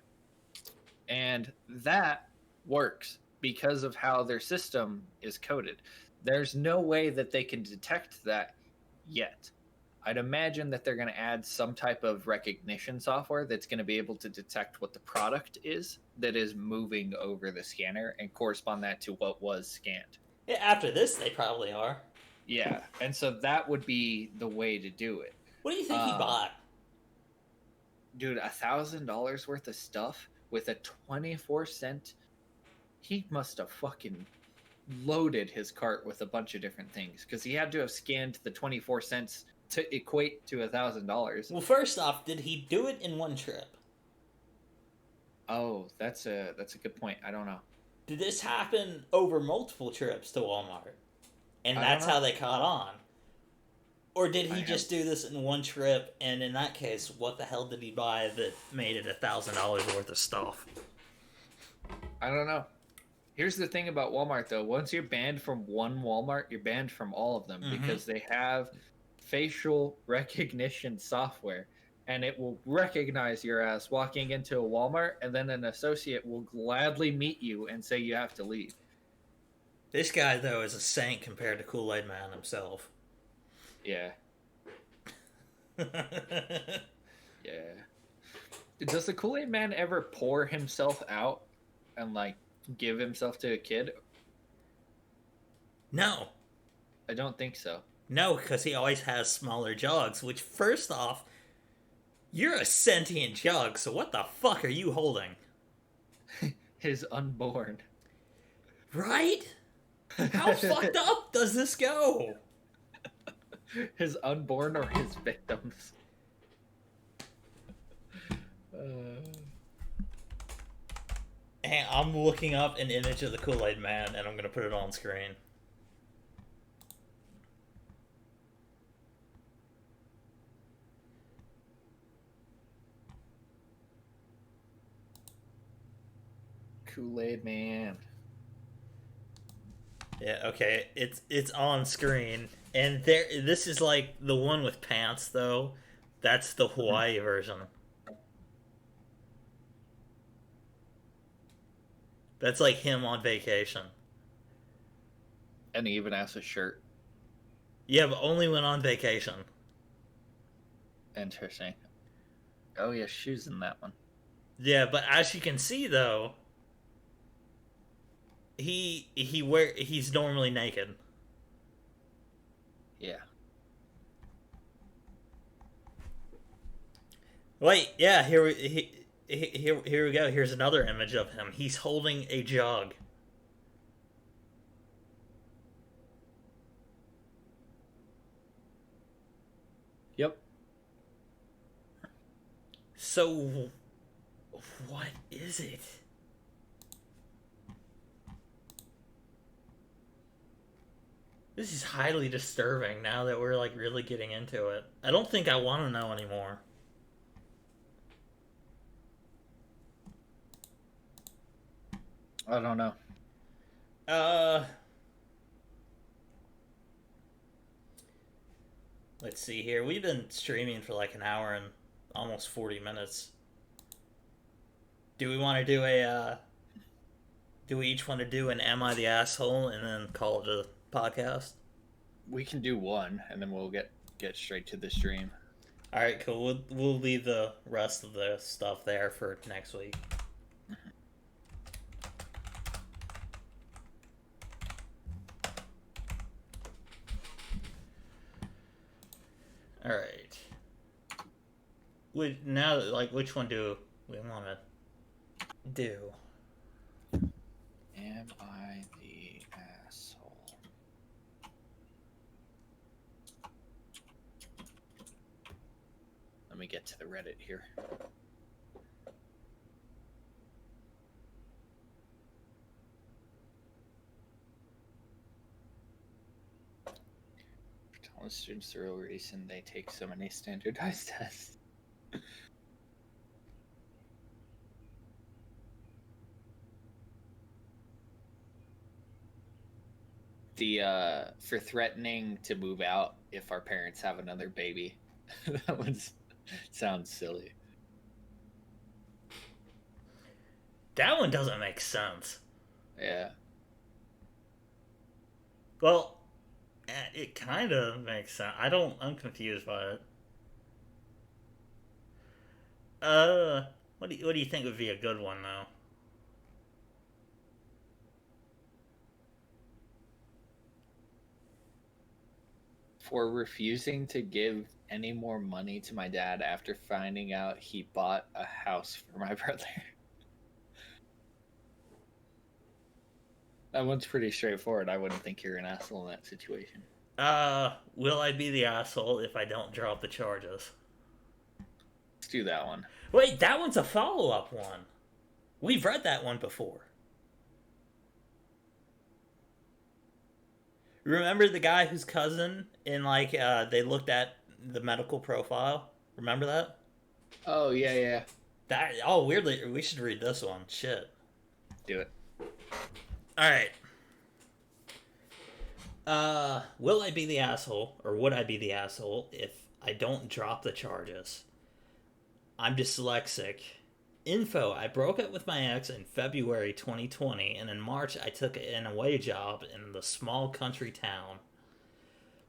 And that works because of how their system is coded. There's no way that they can detect that yet. I'd imagine that they're going to add some type of recognition software that's going to be able to detect what the product is that is moving over the scanner and correspond that to what was scanned. Yeah, after this, they probably are. Yeah, and so that would be the way to do it. What do you think he bought? Dude, $1,000 worth of stuff with a 24-cent. He must have fucking loaded his cart with a bunch of different things, because he had to have scanned the 24 cents to equate to $1,000. Well, first off, did he do it in one trip? Oh, that's a good point. I don't know. Did this happen over multiple trips to Walmart? And I that's don't know. how they caught on? Or did he I just have do this in one trip, and in that case, what the hell did he buy that made it $1,000 worth of stuff? I don't know. Here's the thing about Walmart, though. Once you're banned from one Walmart, you're banned from all of them, because they have facial recognition software, and it will recognize your ass walking into a Walmart, and then an associate will gladly meet you and say you have to leave. This guy, though, is a saint compared to Kool-Aid Man himself. Yeah. Yeah. Does the Kool-Aid Man ever pour himself out and like give himself to a kid? No. I don't think so. No, because he always has smaller jugs, which, first off, you're a sentient jug, so what the fuck are you holding? His unborn. Right? How fucked up does this go? His unborn or his victims. Hey, I'm looking up an image of the Kool-Aid Man, and I'm going to put it on screen. Kool-Aid Man. Yeah, okay. It's on screen. And this is like the one with pants though. That's the Hawaii version. That's like him on vacation. And he even has a shirt. Yeah, but only when on vacation. Interesting. Oh, he has shoes in that one. Yeah, but as you can see though, he's normally naked. Yeah. Wait, yeah, here we go. Here's another image of him. He's holding a jug. Yep. So, what is it? This is highly disturbing now that we're like really getting into it. I don't think I want to know anymore. I don't know. Let's see here. We've been streaming for like an hour and almost 40 minutes. Do we want to do a do we each want to do an Am I the Asshole and then call it a podcast? We can do one, and then we'll get straight to the stream. All right, cool. We'll leave the rest of the stuff there for next week. All right. Now, like, which one do we want to do? Am I the asshole? Let me get to the Reddit here. College students, the real reason they take so many standardized tests. For threatening to move out if our parents have another baby. That one sounds silly. That one doesn't make sense. Yeah. Well, it kind of makes sense. I'm confused by it. What do you think would be a good one though? For refusing to give any more money to my dad after finding out he bought a house for my brother. That one's pretty straightforward. I wouldn't think you're an asshole in that situation. Will I be the asshole if I don't drop the charges? Let's do that one. Wait, that one's a follow-up one. We've read that one before. Remember the guy whose cousin in like they looked at the medical profile? Remember that? Oh yeah. Weirdly, we should read this one. Shit. Do it. All right. Will I be the asshole, or would I be the asshole if I don't drop the charges? I'm dyslexic. Info, I broke up with my ex in February 2020, and in March I took an away job in the small country town.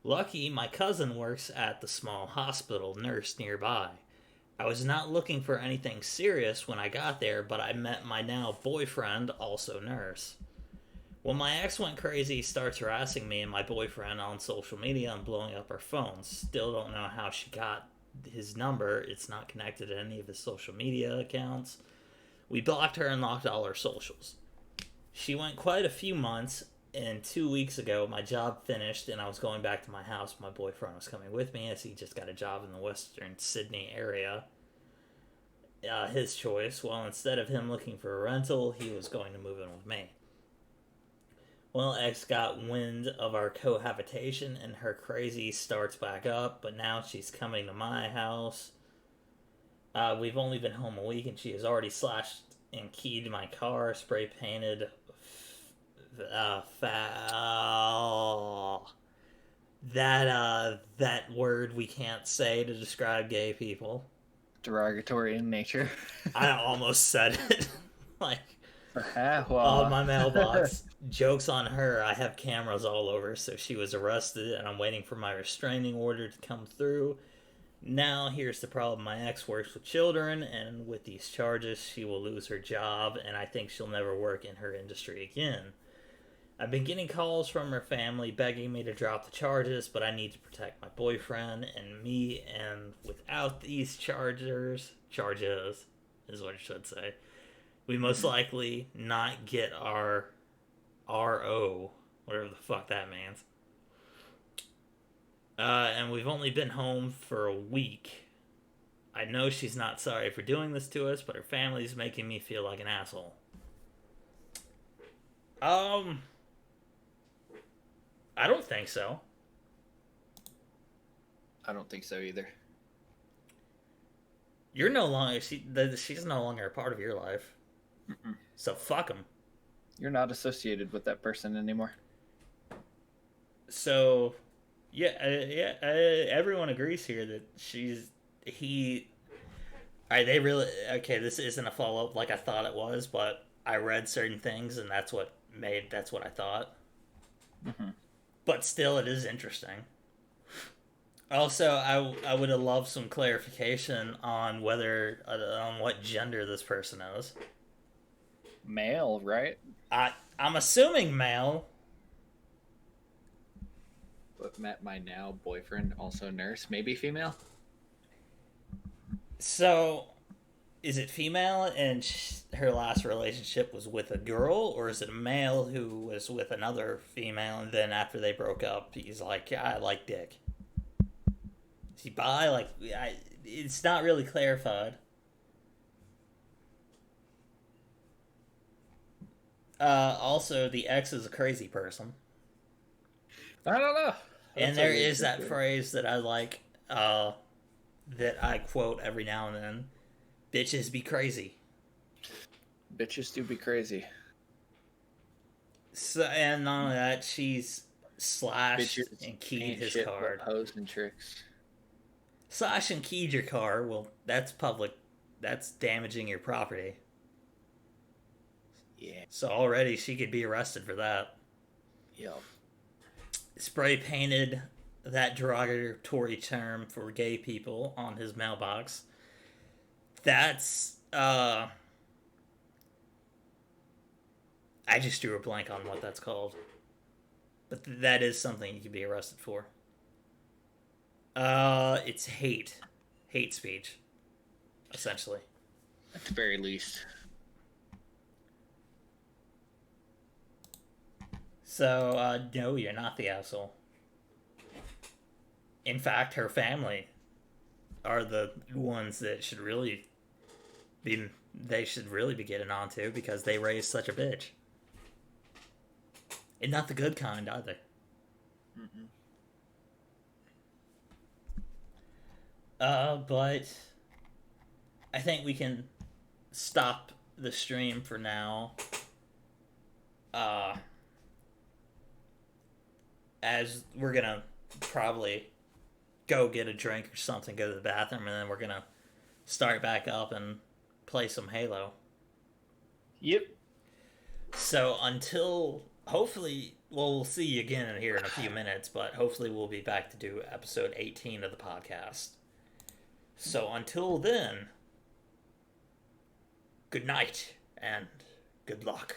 Lucky, my cousin works at the small hospital nurse nearby. I was not looking for anything serious when I got there, but I met my now boyfriend, also nurse. When my ex went crazy, he starts harassing me and my boyfriend on social media and blowing up our phones. Still don't know how she got his number. It's not connected to any of his social media accounts. We blocked her and locked all her socials. She went quite a few months, and 2 weeks ago my job finished and I was going back to my house. My boyfriend was coming with me as he just got a job in the western Sydney area. His choice. Well, instead of him looking for a rental, he was going to move in with me. Well, ex got wind of our cohabitation and her crazy starts back up, but now she's coming to my house. We've only been home a week and she has already slashed and keyed my car, spray painted foul. That word we can't say to describe gay people. Derogatory in nature. I almost said it. Like, on Well, my mailbox. Joke's on her. I have cameras all over, so she was arrested, and I'm waiting for my restraining order to come through. Now, here's the problem. My ex works with children, and with these charges, she will lose her job, and I think she'll never work in her industry again. I've been getting calls from her family begging me to drop the charges, but I need to protect my boyfriend and me, and without these charges is what I should say, we most likely not get our RO, whatever the fuck that means. And we've only been home for a week. I know she's not sorry for doing this to us, but her family's making me feel like an asshole. I don't think so. I don't think so either. You're no longer she's no longer a part of your life. Mm-mm. So fuck them. You're not associated with that person anymore. So everyone agrees here that are they really okay? This isn't a follow up like I thought it was, but I read certain things and that's what I thought. Mm-hmm. But still, it is interesting. Also, I would have loved some clarification on on what gender this person is. Male, right? I'm assuming male. But met my now boyfriend, also nurse, maybe female. So, is it female and her last relationship was with a girl, or is it a male who was with another female and then after they broke up, he's like, yeah, I like dick? Is he bi? It's not really clarified. Also, the ex is a crazy person. I don't know. And there is that phrase that I like, that I quote every now and then. Bitches be crazy. Bitches do be crazy. So, and none of that, she's slashed Bitches and keyed ain't his shit card. but hoes and tricks. Slash and keyed your car, well, that's public. That's damaging your property. Yeah. So already she could be arrested for that. Yup. Spray painted that derogatory term for gay people on his mailbox. That's, I just drew a blank on what that's called. But that is something you could be arrested for. It's hate. Hate speech. Essentially. At the very least. So, no, you're not the asshole. In fact, her family are the ones that should really be getting on to because they raised such a bitch. And not the good kind either. Mm-mm. But I think we can stop the stream for now. As we're gonna probably go get a drink or something, go to the bathroom, and then we're gonna start back up and play some Halo. Yep. So until hopefully, well, we'll see you again here in a few minutes, but hopefully we'll be back to do episode 18 of the podcast. So until then, good night and good luck.